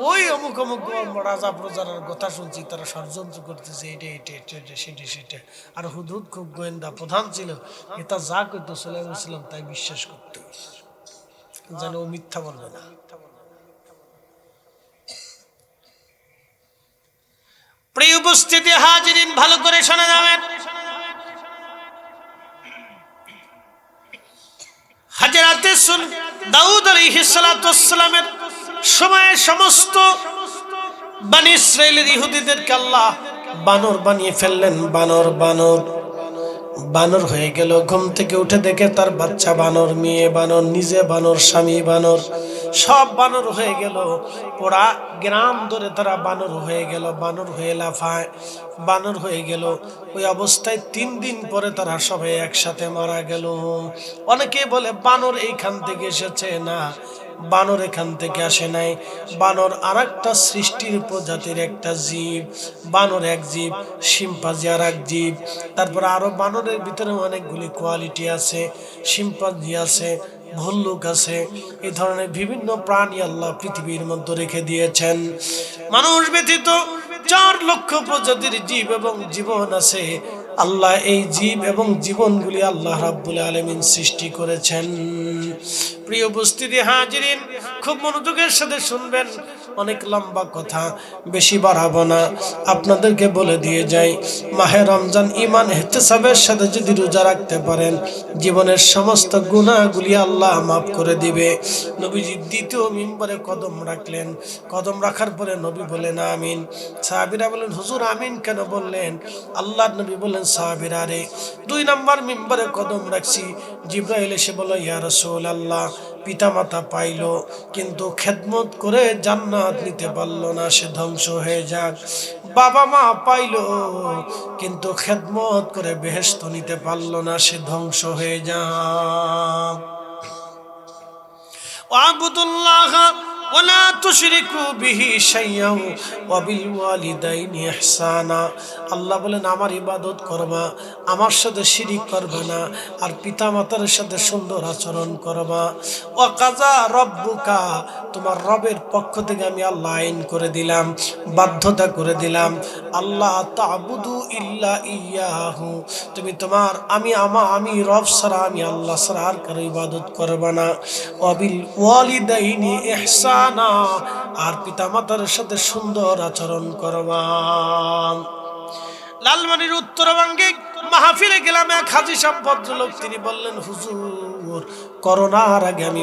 ওই অমুক অমুক রাজা প্রজার কথা শুনছি, তারা ষড়যন্ত্র করতেছে, এটা সেটা। আর হুদহুদ খুব গোয়েন্দা প্রধান ছিল, এটা যা করতো সুলাইমান আলাইহিস সালাম তাই বিশ্বাস করতো, যেন ও মিথ্যা বলবে না। প্রিয় উপস্থিতি হাজিরিন, ভালো করে শোনা যাবেন। হাজরাতে দাউদ আলাইহিস সালাতু ওয়াস সালামের সময়ে সমস্ত বনি ইসরাইলের ইহুদিদেরকে আল্লাহ বানর বানিয়ে ফেললেন। বানর হয়ে গেল। ঘুম থেকে উঠে দেখে তার বাচ্চা বানর, মেয়ে বানর, নিজে বানর, স্বামী বানর, সব বানর হয়ে গেল। পুরা গ্রাম ধরে তারা বানর হয়ে গেল, বানর হয়ে লাফায়, বানর হয়ে গেল। ওই অবস্থায় 3 দিন পরে তারা সবাই একসাথে মারা গেল। অনেকে বলে বানর এইখান থেকে এসেছে, না, বানর এখান থেকে আসে নাই। বানর আর একটা সৃষ্টির প্রজাতির একটা জীব। বানর এক জীব, শিম্পাঞ্জি আর এক জীব। তারপরে আরো বানরের ভিতরে অনেকগুলি কোয়ালিটি আছে, শিম্পাঞ্জি আছে, ভল্লুক আছে, এই ধরনের বিভিন্ন প্রাণী আল্লাহ পৃথিবীর মধ্যে রেখে দিয়েছেন। মানুষ ব্যতীত 4 লক্ষ প্রজাতির জীব এবং জীবন আছে। আল্লাহ এই জীব এবং জীবনগুলি আল্লাহ রাব্বুল আলামিন সৃষ্টি করেছেন। প্রিয় উপস্থিতি হাজিরিন, খুব মনোযোগের সাথে শুনবেন, অনেক লম্বা কথা, বেশি বাড়াবো না। আপনাদেরকে বলে দিয়ে যাই, মাহে রমজান ঈমান ইহতিসাবের সাথে যদি রোজা রাখতে পারেন, জীবনের সমস্ত গুনাহগুলি আল্লাহ মাফ করে দিবে। নবীজি দ্বিতীয় মিম্বরে কদম রাখলেন। কদম রাখার পরে নবী বলেন আমিন। সাহাবীরা বলেন হুজুর আমিন কেন বললেন? আল্লাহর নবী বলেন সাহাবীরা রে, 2 নম্বর মিম্বরে কদম রাখছি, জিবরাইল এসে বলল ইয়া রাসূলুল্লাহ, পিতামাতা পাইলো কিন্তু খেদমত করে জান্নাত নিতে পারলো না, সে ধ্বংস হয়ে যাক। বাবা মা পাইলো কিন্তু খেদমত করে বেহেশত নিতে পারলো না, সে ধ্বংস হয়ে যাক। ওয়াবুদুল্লাহ ওয়ালা তুশরিকু বিহি শাইয়্যান ওয়া বিল ওয়ালিদাইনি ইহসানা। আল্লাহ বলেন আমার ইবাদত করবা, আমার সাথে শিরিক করবে না, আর পিতামাতার সাথে সুন্দর আচরণ করবা। ওয়া কাযা রাব্বুকা, তোমার রবের পক্ষ থেকে আমি আল্লাহ আইন করে দিলাম, বাধ্যতা করে দিলাম, আল্লাহ তা'বুদু ইল্লা ইয়াহু, তুমি তোমার আমি রব ছাড়া, আমি আল্লাহ ছাড়া আর কারো ইবাদত করবে না। ওয়া বিল ওয়ালিদাইনি ইহসানা, আর পিতামাতার সাথে সুন্দর আচরণ করবা। লালমনির উত্তরবঙ্গে মাহফিলে গেলাম, এক হাজী সাহেব ভদ্রলোক, তিনি বললেন হুজুর করোনার আগে আমি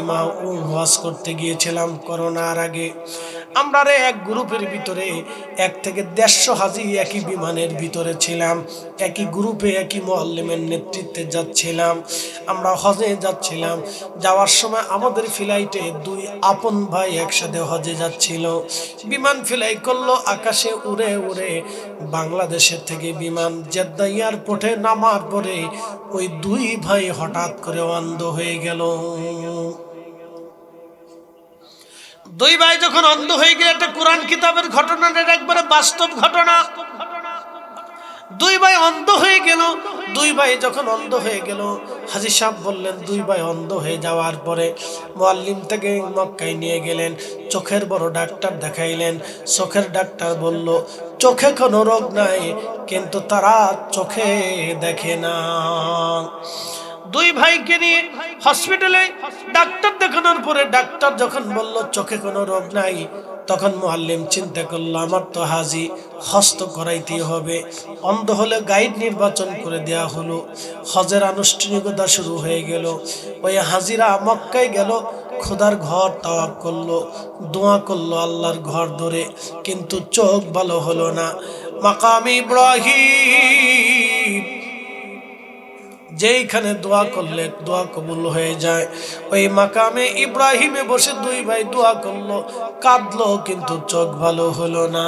ওয়াজ করতে গিয়েছিলাম। করোনার আগে আমরা এক গ্রুপের ভিতরে 1 থেকে 150 হাজী একই বিমানের ভিতরে ছিলাম, একই গ্রুপে একই মুআল্লিমের নেতৃত্বে যাচ্ছিলাম। আমরা হজে যাচ্ছিলাম, যাওয়ার সময় আমাদের ফ্লাইটে 2 আপন ভাই একসাথে হজে যাচ্ছিল। বিমান ফ্লাই করলো, আকাশে উড়ে উড়ে বাংলাদেশের থেকে বিমান জেদ্দা এয়ারপোর্টে নামার পরে ওই 2 ভাই হঠাৎ করে অন্ধ হয়ে গেল। 2 ভাই যখন অন্ধ হয়ে গেল, একটা কোরআন কিতাবের ঘটনা, একবারে বাস্তব ঘটনা। 2 ভাই অন্ধ হয়ে গেল। 2 ভাই যখন অন্ধ হয়ে গেল, হাজী সাহেব বললেন 2 ভাই অন্ধ হয়ে যাওয়ার পরে মুআল্লিম থেকে মক্কায় নিয়ে গেলেন, চোখের বড় ডাক্তার দেখাইলেন। চোখের ডাক্তার বলল চোখে কোনো রোগ নাই, কিন্তু তারা চোখে দেখে না। 2 ভাইকে নিয়ে হসপিটালে ডাক্তার দেখানোর পরে ডাক্তার যখন বলল চোখে কোনো রোগ নাই, তখন মুআল্লিম চিন্তা করলো আমার তো হাজী হস্ত করাইতেই হবে। অন্ধ হলে গাইড নির্বাচন করে দেয়া হলো, হজের আনুষ্ঠানিকতা শুরু হয়ে গেল। ওই হাজীরা মক্কায় গেল, খোদার ঘর তাওয়াফ করলো, দোয়া করলো আল্লাহর ঘর ধরে, কিন্তু চোখ ভালো হলো না। মাকামে ইব্রাহিম, যেইখানে দোয়া করলে দোয়া কবুল হয়ে যায়, ওই মাকামে ইব্রাহিমে বসে 2 ভাই দোয়া করলো, কাঁদলো, কিন্তু চোখ ভালো হলো না।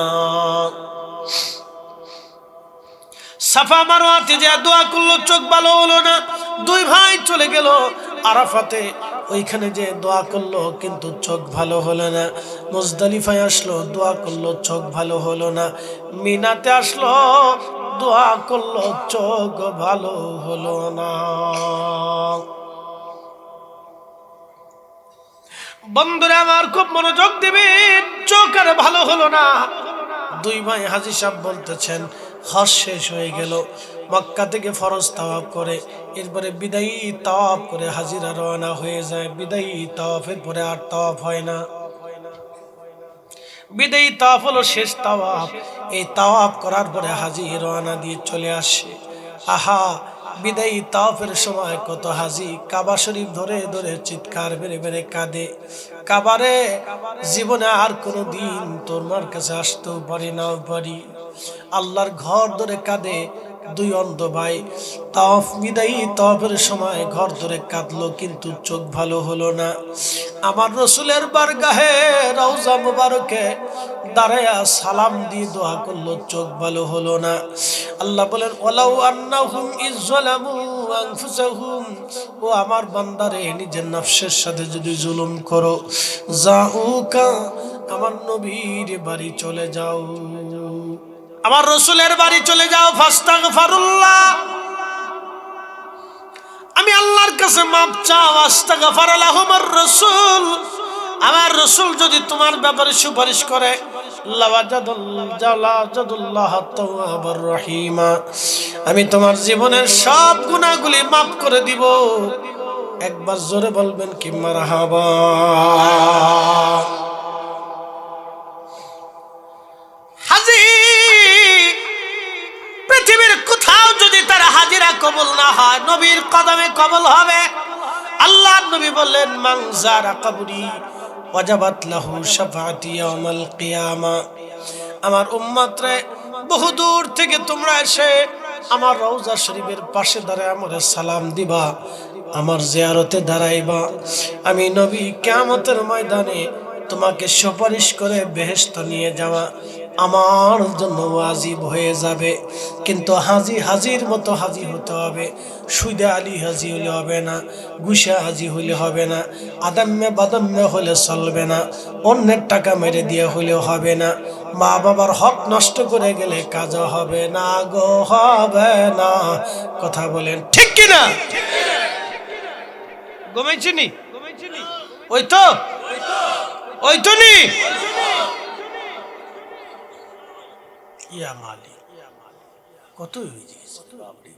সাফা মারওয়াতে যে দোয়া করলো, চোখ ভালো হলো না। 2 ভাই চলে গেল আরাফাতে, ওইখানে যে দোয়া করলো, কিন্তু চোখ ভালো হলো না। মুজদালিফায় আসলো, দোয়া করলো, চোখ ভালো হলো না। মিনাতে আসলো, দোয়া করলো, চোখ ভালো হলো না। বন্ধুরা আমার খুব মনোযোগ দিবেন, চোখ আর ভালো হলো না। 2 ভাই হাজী সাহেব বলতেছেন হজ শেষ হয়ে গেল, মক্কা থেকে ফরজ তাওয়াফ করে এরপরে বিদায়ী তাওয়াফ করে হাজিরা রওনা হয়ে যায়। বিদায়ী তাওয়াফের পরে আর তাওয়াফ হয় না। বিদায়ী তাওয়াফ হলো শেষ তাওয়াফ। এই তাওয়াফ করার পরে হাজী রওনা দিয়ে চলে আসে। আহা, বিদায়ী তাওয়াফের সময় কত হাজী কাবা শরীফ ধরে ধরে চিৎকার বেড়ে বেড়ে কাঁদে, কাবারে জীবনে আর কোনো দিন তোমার কাছে আসতেও পারি নাও পারি। আল্লাহর ঘর ধরে কাঁদে 2 অন্ধ ভাই। তাওয়াফ বিদায়ী তাওয়াফের সময় ঘর ধরে কাঁদলো, কিন্তু চোখ ভালো হলো না। আমার রাসূলের বারগাহে রওজা মুবারকে দাঁড়ায়া সালাম দিয়ে দোয়া করলো, চোখ ভালো হলো না। আল্লাহ বলেন ওয়ালাউ আন্নাহুম ইযলামু আনফুসাহুম, ও আমার বান্দারে নিজের নফসের সাথে যদি জুলুম করো, জাউকা, আমার নবীর বাড়ি চলে যাও, আমার রাসূলের বাড়ি চলে যাও, ফাস্তাগফিরুল্লাহ, আমি আল্লাহর কাছে মাপ চাও, আস্তাগফার লাহুমুর রাসূল, আমার রাসূল যদি তোমার ব্যাপারে সুপারিশ করে, লাওয়াজাদুল্লাহ তাওয়াবার রহিমা, আমি তোমার জীবনের সব গুনাহগুলি মাফ করে দিব। একবার জোরে বলবেন কি মারহাবা। হাজী পৃথিবীর কোথাও যদি তার হাজিরা কবুল না হয়, নবীর কদমে কবুল হবে। আল্লাহ নবী বললেন মান যারা কবরি ওয়াজাবাত লাহু শাফাআতি ইয়াউমাল কিয়ামা, আমার উম্মত রে বহু দূর থেকে তোমরা এসে আমার রওজা শরীফের পাশে দাঁড়ায় আমারে সালাম দিবা, আমার জিয়ারতে দাঁড়াইবা, আমি নবী কিয়ামতের ময়দানে তোমাকে সুপারিশ করে বেহেশত নিয়ে যাওয়া, আমার জন্য ওয়াজিব হয়ে যাবে। কিন্তু হাজির মতো হাজি হতে হবে। সুদে আলী হাজি হলে হবে না, গুসা হাজি হলে হবে না, আদাম্যে বাদাম্যে হলে চলবে না, অন্যের টাকা মেরে দিয়ে হলেও হবে না, মা বাবার হক নষ্ট করে গেলে কাজ হবে না গো, হবে না। কথা বলেন ঠিক কিনা? ঘুমাইছিনি? ওই তো নি ইয়া মালিক, কত হয়ে গেছে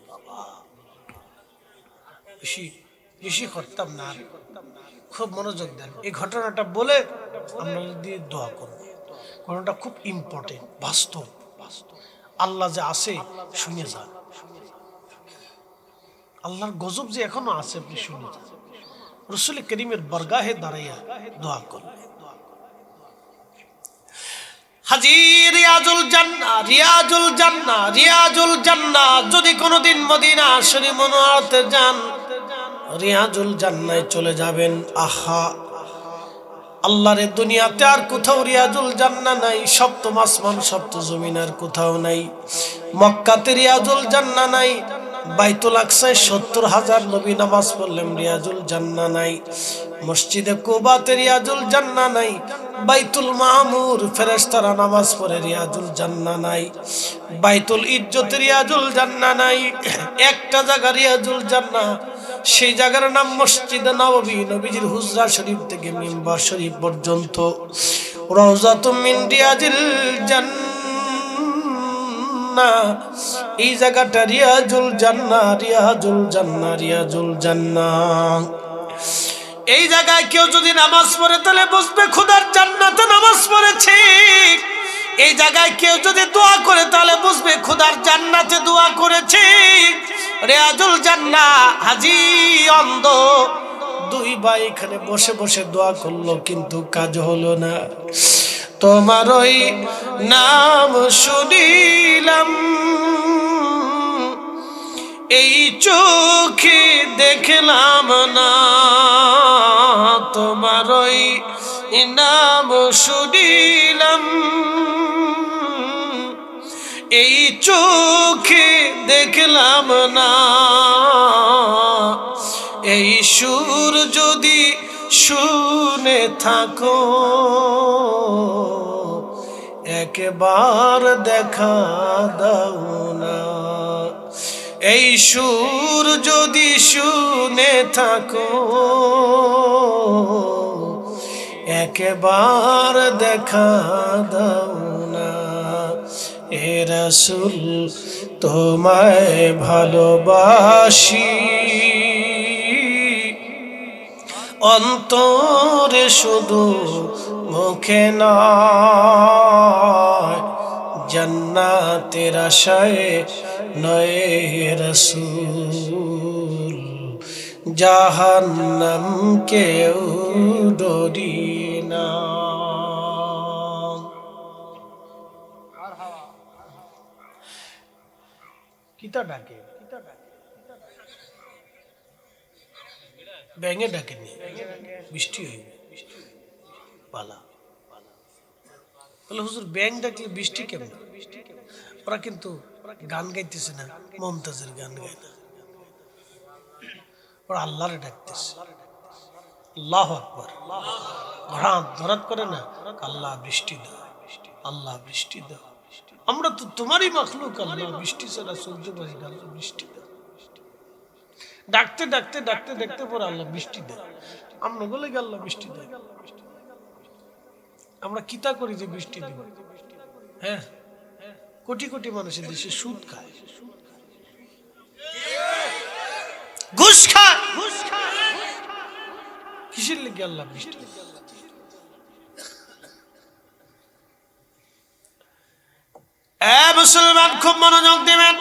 বাবা। বেশি করতাম না, খুব মনোযোগ দেন। এই ঘটনাটা বলে আমরা যদি দোয়া করব, ঘটনাটা খুব ইম্পর্টেন্ট, বাস্তব। আল্লাহ যে আছে শুনে যান, আল্লাহর গজব যে এখনো আছে আপনি শুনে যান। রাসূল করিমের বরগাহে দাঁড়াইয়া দোয়া করলেন, হাজী রিয়াজুল জান্নাহ, রিয়াজুল জান্নাহ, রিয়াজুল জান্নাহ। যদি কোনোদিন মদিনা শরীফ মুনাওয়ারাতে যান, রিয়াজুল জান্নায় চলে যাবেন। আহা, আল্লাহর দুনিয়াতে আর কোথাও রিয়াজুল জান্নাহ নাই, সপ্তম আসমান সপ্ত জমিনের কোথাও নাই। মক্কাতে রিয়াজুল জান্নাহ নাই, বাইতুল আকসায় ৭০,০০০ নবী নামাজ পড়লেন, রিয়াজুল জান্নাহ নাই। মসজিদে কুবাতে রিয়াজুল জান্নাহ নাই, বাইতুল মামুর ফেরেশতারা নামাজ পড়ে রিয়াজুল জান্নাহ নাই, বাইতুল ইজ্জত রিয়াজুল জান্নাহ নাই। একটা জায়গা রিয়াজুল জান্নাহ, সেই জায়গার নাম মসজিদে নববী। নবীজির হুজরা শরীফ থেকে মিম্বার শরীফ পর্যন্ত রওজাতুম মিন রিয়াজিল জান্নাহ, এই জায়গাটা রিয়াজুল জান্নাহ, রিয়াজুল জান্নাহ, রিয়াজুল জান্নাহ। এই জায়গায় কেউ যদি নামাজ পড়ে তাহলে বুঝবে খোদার জান্নাতে নামাজ পড়েছে। এই জায়গায় কেউ যদি দোয়া করে তাহলে বুঝবে খোদার জান্নাতে দোয়া করেছে। রিয়াজুল জান্নাহ। হাজী অন্ধ দুই ভাই এখানে বসে বসে দোয়া করলো, কিন্তু কাজ হলো না। তোমার ওই নাম শুনিলাম, এই চোখে দেখলাম না। তোমার ওই নাম শুনিলাম, এই চোখে দেখলাম না। এই সুর যদি শুনে থাকো, একবার দেখা দাও না। এই সুর যদি শুনে থাকো, একবার দেখা দাও না। এ রাসূল তোমায় ভালোবাসি, অন্তরে শুধু মুখে নয়, জান্নাতের আশায় নয় রাসূল, জাহান্নাম কেউ ডরি না। কিতা ডাকে, ব্যাঙে ডাকেনি, বৃষ্টি হইবে পালা। বলে হুজুর ব্যাঙ ডাকলে বৃষ্টি কেমন? ওরা কিন্তু গান গাইতেছে না, মমতাজের গান গায় না, ওরা আল্লাহরে ডাকতেছে। আল্লাহু আকবার। ধরাত করে না, আল্লাহ বৃষ্টি দাও, আল্লাহ বৃষ্টি দাও। আমরা তো তোমারই মাখলুক, আল্লাহ বৃষ্টি ছাড়া চলতে পারি না, আল্লাহ বৃষ্টি দাও। ডাকতে ডাকতে ডাকতে ডাকতে পরে আল্লাহ বৃষ্টি দেয়। আমরা বলে গেল আল্লাহ বৃষ্টি দেয়। আমরা কিতা করি যে বৃষ্টি দিব? হ্যাঁ, কোটি কোটি মানুষের দেশে সুদ খায়, ঘুষ খায়, কিসের লেগে আল্লাহ বৃষ্টি? মুসলমান খুব মনোযোগ দিবেন।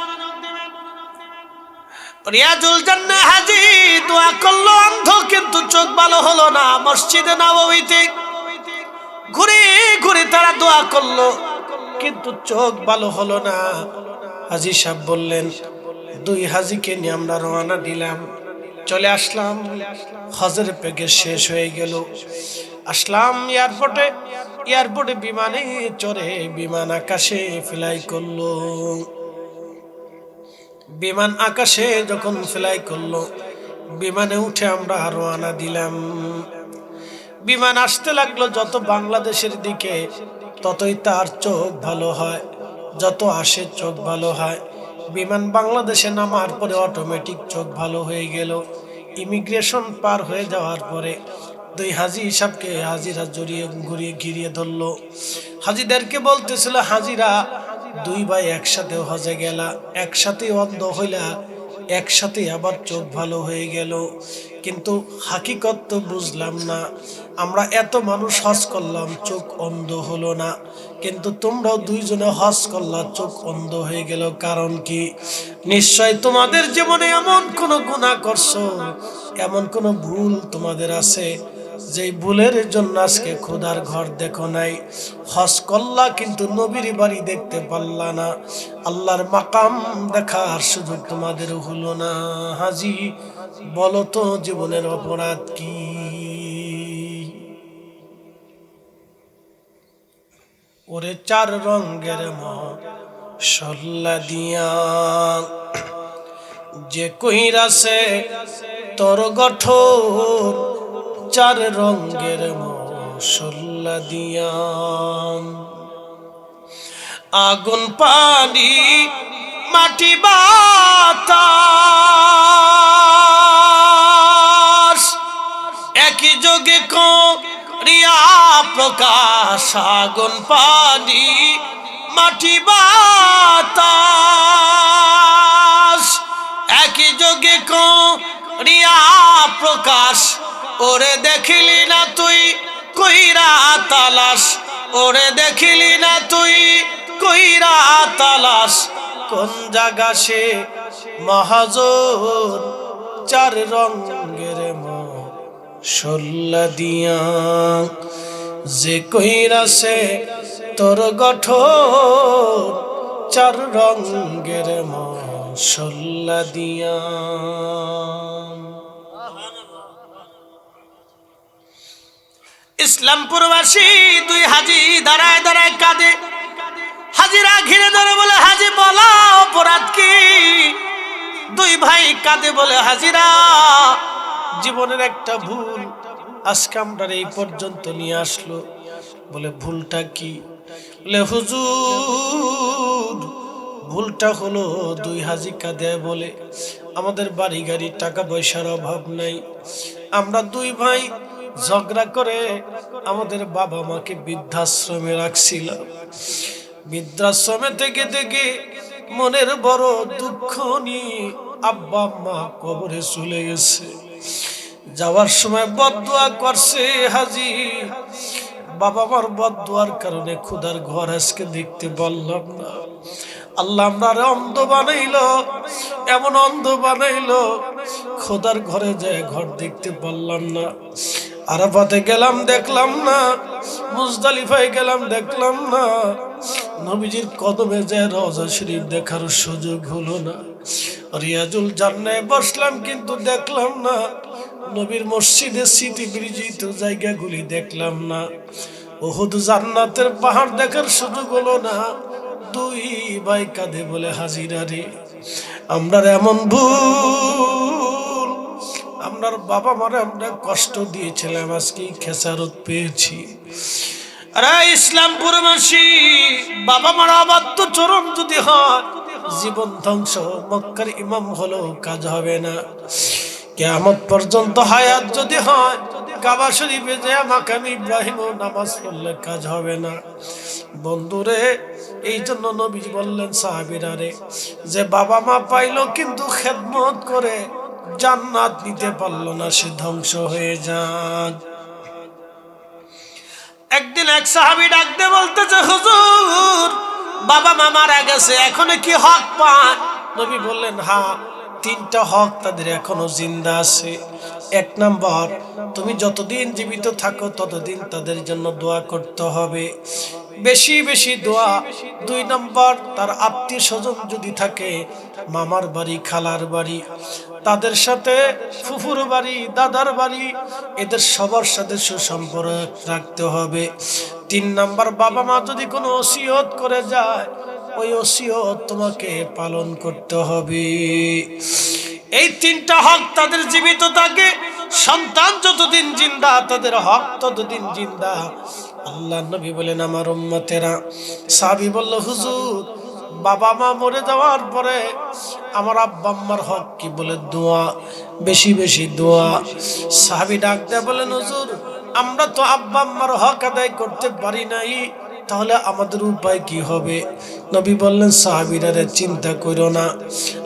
রিয়াজুল জান্নাহ হাজী দোয়া করলো, অন্ধ কিন্তু চোখ ভালো হলো না। মসজিদে নববীতে ঘুরে ঘুরে তারা দোয়া করলো, কিন্তু চোখ ভালো হলো না। হাজী সাহেব বললেন, দুই হাজীকে নিয়ে আমরা রওনা দিলাম, চলে আসলাম। হজের প্যাকেজ শেষ হয়ে গেল, আসলাম এয়ারপোর্টে। এয়ারপোর্টে বিমানে চড়ে বিমান আকাশে ফ্লাই করলো। বিমান আকাশে যখন ফ্লাই করলো, বিমানে উঠে আমরা রওনা দিলাম। বিমান আসতে লাগলো, যত বাংলাদেশের দিকে ততই তার চোখ ভালো হয়, যত আসে চোখ ভালো হয়। বিমান বাংলাদেশে নামার পরে অটোমেটিক চোখ ভালো হয়ে গেল। ইমিগ্রেশন পার হয়ে যাওয়ার পরে দুই হাজি সাহেবকে হাজিরা জড়িয়ে ঘুরিয়ে ঘিরিয়ে ধরলো। হাজিদেরকে বলতেছিল, হাজিরা দুই ভাই একসাথে হজে গেলা, একসাথে অন্ধ হইলা, একসাথে আবার চোখ ভালো হয়ে গেল, কিন্তু হাকিকত তো বুঝলাম না। আমরা এত মানুষ হজ করলাম, চোখ অন্ধ হলো না, কিন্তু তোমরাও দুইজনে হজ করলা, চোখ অন্ধ হয়ে গেল, কারণ কি? নিশ্চয় তোমাদের জীবনে এমন কোন গুনাহ করছো, এমন কোন ভুল তোমাদের আছে যে ভুলের জন্য আজকে খোদার ঘর দেখো নাই। হজ করলা কিন্তু নবীর বাড়ি দেখতে পারলা না, আল্লাহর মাকাম দেখার সুযোগ তোমাদের হলো না। হাজি বলো তো জীবনের অপরাধ কি? ওরে চার রঙের মশলা দিয়া যে কইরাছে তোর গঠন, চার রঙের মশলা দিয়া। আগুন পানি মাটি বাতাস একই যোগে করিয়া প্রকাশ। আগুন পানি মাটি বাতাস একই যোগে করিয়া প্রকাশ। ওরে দেখিলি না তুই কইরা তালাশ, ওরে দেখিলি না তুই কইরা তালাশ। কোন জায়গা সে মহাজন, চার রঙের মশলা দিয়া যে কইরাছে তোর গঠন, চার রঙের মশলা দিয়া। ইসলামপুরবাসী দুই হাজি দাঁড়ায় দাঁড়ায় কাঁদে। হাজিরা ঘিরে ধরে বলে, হাজি বলা অপরাধ কি? দুই ভাই কাঁদে বলে, হাজিরা জীবনের একটা ভুল আজকে আমরা এই পর্যন্ত নিয়ে আসলো। বলে ভুলটা কি? বলে হুজুর ভুলটা হলো, দুই হাজি কাঁদে বলে, আমাদের বাড়ি গাড়ি টাকা পয়সার অভাব নাই, আমরা দুই ভাই ঝগড়া করে আমাদের বাবা মাকে বৃদ্ধাশ্রমে রাখছিলাম। বৃদ্ধাশ্রমে থেকে থেকে মনের বড় দুঃখ নিয়ে আব্বা মা কবরে চলে গেছে। যাওয়ার সময় বদদুয়া করছে হাজি, বাবা মার বদদুয়ার কারণে খোদার ঘর আজকে দেখতে পারলাম না। আল্লাহ আমরা অন্ধ বানাইলো, এমন অন্ধ বানাইলো খোদার ঘরে যায় ঘর দেখতে পারলাম না। আরাফাতে গেলাম দেখলাম না, মুজদালিফায় গেলাম দেখলাম না, নবীজির কদমে যায় রওজা শরীফ দেখার সুযোগ হলো না। রিয়াজুল জান্নায় বসলাম কিন্তু দেখলাম না, নবীর মসজিদের স্মৃতি বিরজিত জায়গাগুলি দেখলাম না, উহুদ জান্নাতের পাহাড় দেখার সুযোগ হলো না। দুই ভাই কাঁদে বলে, হাজিরা রে আমরা এমন ভুল, আমরার বাবা মারে আমরা কষ্ট দিয়েছিলাম, আজকে খেসারত পেয়েছি। আরে ইসলামপুরবাসী বাবা মারা অবাধ্য চরণ যদি হয়, জীবন ধ্বংস, মক্কার ইমাম হলেও কাজ হবে না। কিয়ামত পর্যন্ত হায়াত যদি হয়, কাবা শরীফে যে মাকাম ইব্রাহিম নামাজ পড়লে কাজ হবে না। বন্ধুরে এই জন্য নবী বললেন সাহাবীরা রে, যে বাবা মা পাইলো কিন্তু খেদমত করে জান্নাত নিতে পারলো না, সে ধ্বংস হয়ে যান। একদিন এক সাহাবী ডাক দিয়ে বলতেছে, হুজুর বাবা মা মারা গেছে, এখনো কি হক পায়? নবী বললেন, হ্যাঁ তিনটা হক তাদের এখনো জিন্দা আছে। এক নাম্বার, তুমি যতদিন জীবিত থাকো ততদিন তাদের জন্য দোয়া করতে হবে। বেশি বেশি দোয়া। 2 নম্বর, তার আত্মীয় স্বজন যদি থাকে, মামার বাড়ি, খালার বাড়ি, তাদের সাথে ফুফুর বাড়ি, দাদার বাড়ি, এদের সবার সাথে সুসম্পর্ক রাখতে হবে। 3 নম্বর, বাবা মা যদি কোনো ওসিয়ত করে যায়, ওই ওসিয়ত তোমাকে পালন করতে হবে। এই 3টা হক তাদের জীবিত থাকে। সন্তান যতদিন জিন্দা, তাদের হক ততদিন জিন্দা। আল্লাহ নবী বলেন, আমার উম্মতেরা। সাহাবী বলল, হুজুর, বাবা মা মরে যাওয়ার পরে আমার আব্বা আম্মার হক কি? বলে, দোয়া, বেশি বেশি দোয়া। সাহাবী ডাক দেয়া বলেন, হুজুর, আমরা তো আব্বা আম্মার হক আদায় করতে পারি নাই, তাহলে আমাদের উপায় কি হবে? নবী বললেন, সাহাবীরা, চিন্তা করো না,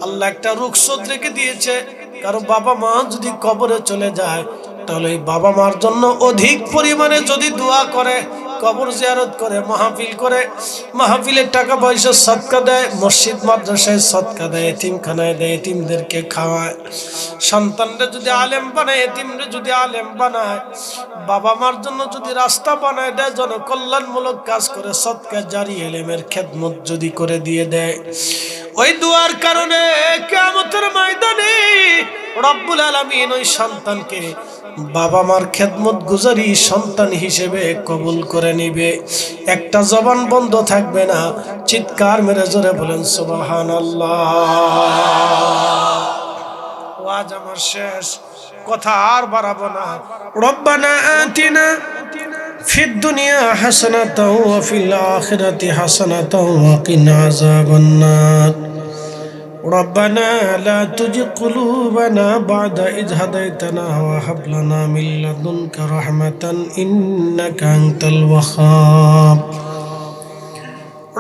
আল্লাহ একটা রুখসত রেখে দিয়েছে। কারো বাবা মা যদি কবরে চলে যায়, তাহলে এই বাবা মার জন্য অধিক পরিমাণে যদি দোয়া করে, কবর জিয়ারত করে, মাহফিল করে, মাহফিলের টাকা পয়সা সদকা দেয়, মসজিদ মাদ্রাসায় সদকা দেয়, এতিমখানায় দেয়, এতিমদেরকে খাওয়ায়, সন্তানরা যদি আলেম বানায়, এতিমরা যদি আলেম বানায়, বাবা মার জন্য যদি রাস্তা বানায় দেয়, জনকল্যাণমূলক কাজ করে, সদকা জারি, ইলমের খেদমত যদি করে দিয়ে দেয়, ওই দুয়ার কারণে কিয়ামতের ময়দানে রব্বুল আলামিন ওই সন্তানকে বাবা মার খেদমত গুজারি সন্তান হিসেবে কবুল করে নিবে। একটা জবান বন্ধ থাকবে না। চিৎকার মেরে জোরে বলেন সুবহানাল্লাহ। ওয়াজ আমার শেষ, কথা আর বাড়াবো না। রব্বানা আতিনা ফিদ দুনিয়া হাসানাতাও ওয়া ফিল আখিরাতি হাসানাতাও ওয়া কিনা আযাবান নার। ربنا لا تزغ قلوبنا بعد إذ هديتنا وهب لنا من لدنك رحمة إنك أنت الوهاب।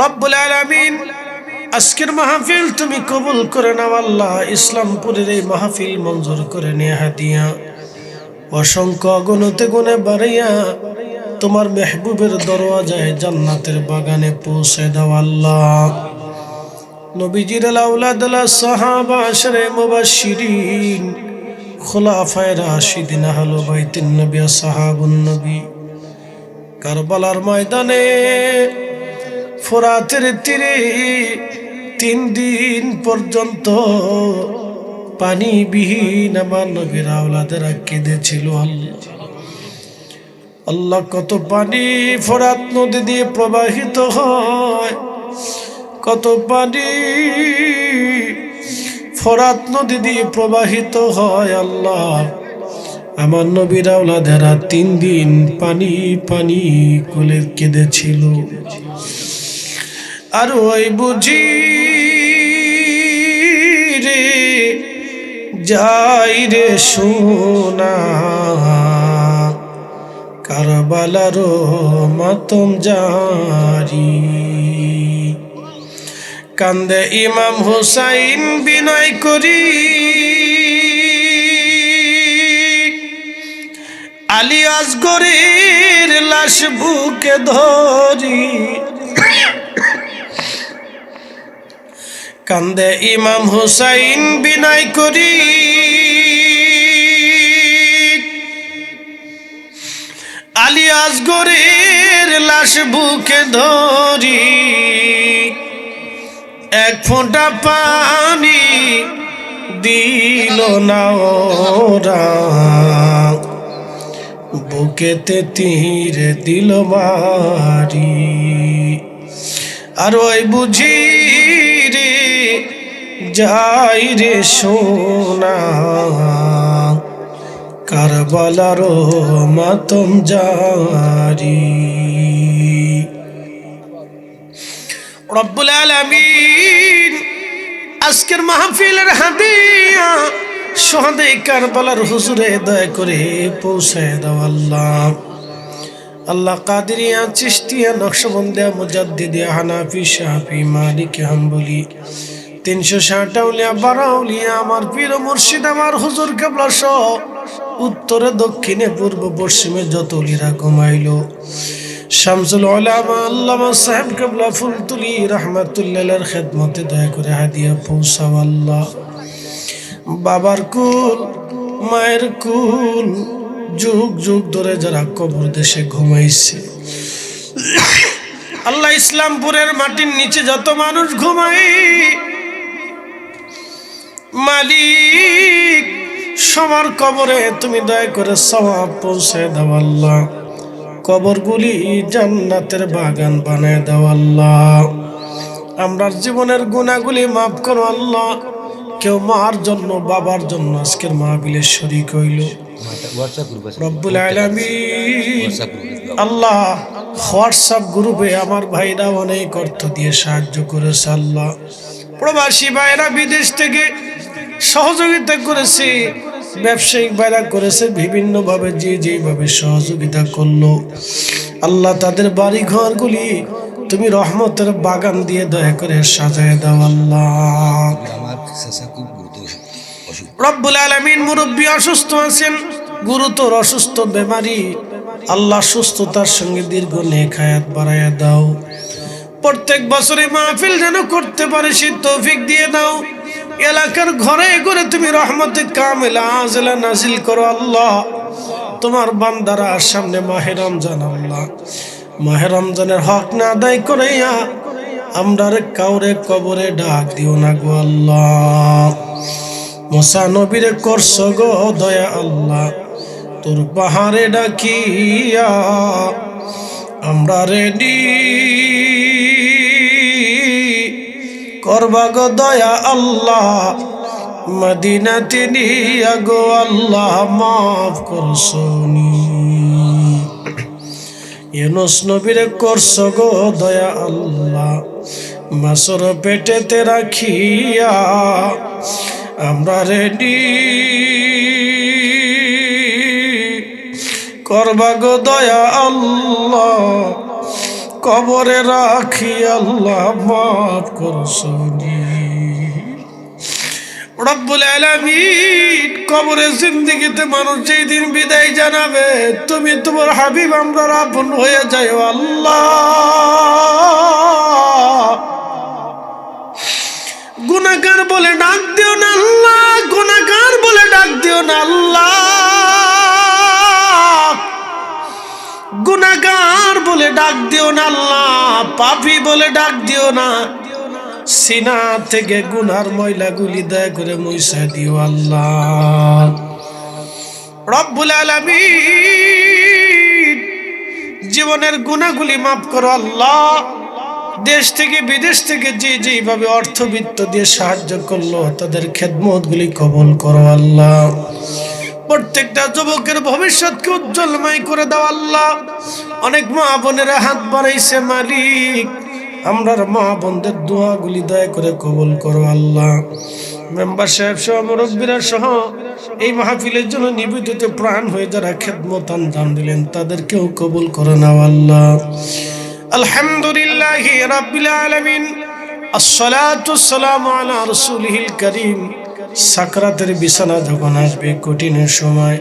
রব্বুল আলামিন, আজকের মাহফিল তুমি কবুল করে নাও আল্লাহ। ইসলামপুরের এই মাহফিল মঞ্জুর করে নিয়ে হাদিয়া অসংখ্য গুণতে গুণে বাড়াইয়া তোমার মেহবুবের দরওয়াজায় জান্নাতের বাগানে পৌঁছে দাও আল্লাহ। নবীজির আওলাদ সাহাবা আশরে মুবাশশিরিন খুলাফায়ে রাশিদিন আহলে বাইতুন নবী সাহাবুন নবী কারবালার ময়দানে ফোরাতের তীরে 3 দিন পর্যন্ত পানিবিহীন আমার নবীর আওলাদেরা কেঁদেছিল। আল্লাহ, কত পানি ফোরাত নদী দিয়ে প্রবাহিত হয়, কত পানি ফোরাত নদী দিয়ে প্রবাহিত হয়। আল্লাহ, আমার নবীর আওলাদেরা 3 দিন পানি পানি কোলে কেঁদেছিল। আর ওই বুঝি রে যাই রে সোনা, কারবালার মাতম জারি। কান্দে ইমাম হুসাইন বিনয় করি, আলী আসগরের লাশ বুকে ধরি। কান্দে ইমাম হুসাইন বিনয় করি, আলী আসগরের লাশ বুকে ধরি। এক ফোঁটা পানি দিল না ওরা, বুকেতে তীর দিল মারি। আর ওই বুঝি রে যাই রে সোনা, কারবালার মাতম জারি। রব্বুল আলামিন, আজকের মাহফিলের হাদিয়া শহীদে কারবালার হুজুরে দয়া করে পৌঁছায় দাও আল্লাহ। আল্লাহ, কাদেরিয়া, চিশতিয়া, নকশবন্দিয়া, মুজাদ্দিদিয়া, হানাফি, শাফি, মালিকি, হাম্বলি, 360 আউলিয়া, 12 আউলিয়া, আমার পীর মুর্শিদ, আমার হুজুর কেবলা সহ উত্তরে দক্ষিণে পূর্ব পশ্চিমে যত ওলিরা ঘুমাইলো, শামসুল উলামা আল্লামা সাহেব কেবলা ফুলতুলি রহমাতুল্লাহর খেদমতে দয়া করে হাদিয়া পৌঁছাও আল্লাহ। বাবার কুল, মায়ের কুল, যুগ যুগ ধরে যারা কবর দেশে ঘুমাইছে, আল্লাহ ইসলামপুরের মাটির নিচে যত মানুষ ঘুমায় মালিক সবার কবরে তুমি দয়া করে সওয়াব পৌঁছে দাও আল্লাহ, কবরগুলি জান্নাতের বাগান বানায় দাও আল্লাহ। আমরার জীবনের গুনাহগুলি মাফ করো আল্লাহ। কেউ মার জন্য বাবার জন্য আজকের মাহফিলে শরীক হইল, রব্বুল আলামিন আল্লাহ হোয়াটসঅ্যাপ গ্রুপে আমার ভাইরা অনেক অর্থ দিয়ে সাহায্য করেছে আল্লাহ। প্রবাসী ভাইরা বিদেশ থেকে সহযোগিতা করেছে, ব্যবসায়িক ভাইরা করেছে, বিভিন্নভাবে যে যেভাবে সহযোগিতা করলো আল্লাহ তাদের বাড়ি ঘরগুলি তুমি রহমতের বাগান দিয়ে দয়া করে সাজায় দাও আল্লাহ। রব্বুল আলামিন মুরব্বী অসুস্থ আছেন, গুরুতর অসুস্থ বেমারি আল্লাহ সুস্থতার সঙ্গে দীর্ঘ নেক হায়াত বাড়ায়া দাও। প্রত্যেক বছরে মাহফিল যেন করতে পারে সে তৌফিক দিয়ে দাও। এলাকার ঘরে ঘরে তুমি রহমতে কামিলা আজলা নাজিল করো আল্লাহ। তোমার বান্দারা সামনে মাহে রমজান আল্লাহ, মাহে রমজানের হক না আদায় করাইয়া আমরা কাউরে কবরে ডাক দিও না গো আল্লাহ। মুসা নবীরে করছ গো দয়া আল্লাহ, তোর পাহাড়ে ডাকিয়া আমরা রেডি করবা গো দয়া আল্লাহ। মদিনাতে নিয়া গো আল্লাহ মাফ করছনি। ইউনূস নবীরে করছ গো দয়া আল্লাহ, মাছর পেটেতে রাখিয়া আমরা রেডি করবা গো দয়া আল্লাহ। কবরে রাখি আল্লাহ মাফ করছনি। রব্বুল আলামিন কবরে জিন্দেগিতে মানুষ যেই দিন বিদায় জানাবে তুমি তোমার হাবিব আমরা আপন হয়ে যাই আল্লাহ। গুনাহগার বলে ডাক দিও না আল্লাহ, গুনাহগার বলে ডাক দিও না আল্লাহ, গুনাহগার বলে ডাক দিও না আল্লাহ, পাপী বলে ডাক দিও না। সিনা থেকে গুনার ময়লাগুলি দয়া করে মুছা দিও আল্লাহ। রব্বুল আলামিন জীবনের গুনাহগুলি মাফ করো আল্লাহ। দেশ থেকে বিদেশ থেকে যে যেভাবে অর্থবিত্ত দিয়ে সাহায্য করলো তাদের খেদমতগুলি কবুল করো আল্লাহ। প্রত্যেকটা যুবকের ভবিষ্যৎকে উজ্জ্বলময় করে দাও আল্লাহ। অনেক মা বোনেরা হাত বাড়াইছে মালিক, আমরার মা বোনদের দোয়াগুলি দয়া করে কবুল করো আল্লাহ। মেম্বার সাহেব সহ মুরব্বীরা সহ এই মাহফিলের জন্য নিবেদিত প্রাণ হয়ে যারা খেদমত আঞ্জাম দিলেন তাদেরকেও কবুল করে নাও আল্লাহ। আলহামদুলিল্লাহি রাব্বিল আলামিন, আসসালাতু ওয়াসসালামু আলা রাসূলিল কারীম। সাকরাতের বিছানা যখন আসবে কঠিন সময়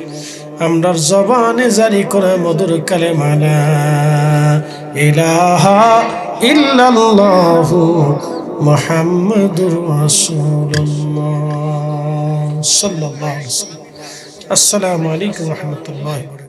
আমরার জবানে জারি করে মধুর কালেমা লা ইলাহা ইল্লাল্লাহু মুহাম্মাদুর রাসূলুল্লাহ সাল্লাল্লাহু আলাইহি ওয়াসাল্লাম। আসসালামু আলাইকুম ওয়া রাহমাতুল্লাহি ওয়া বারাকাতুহু।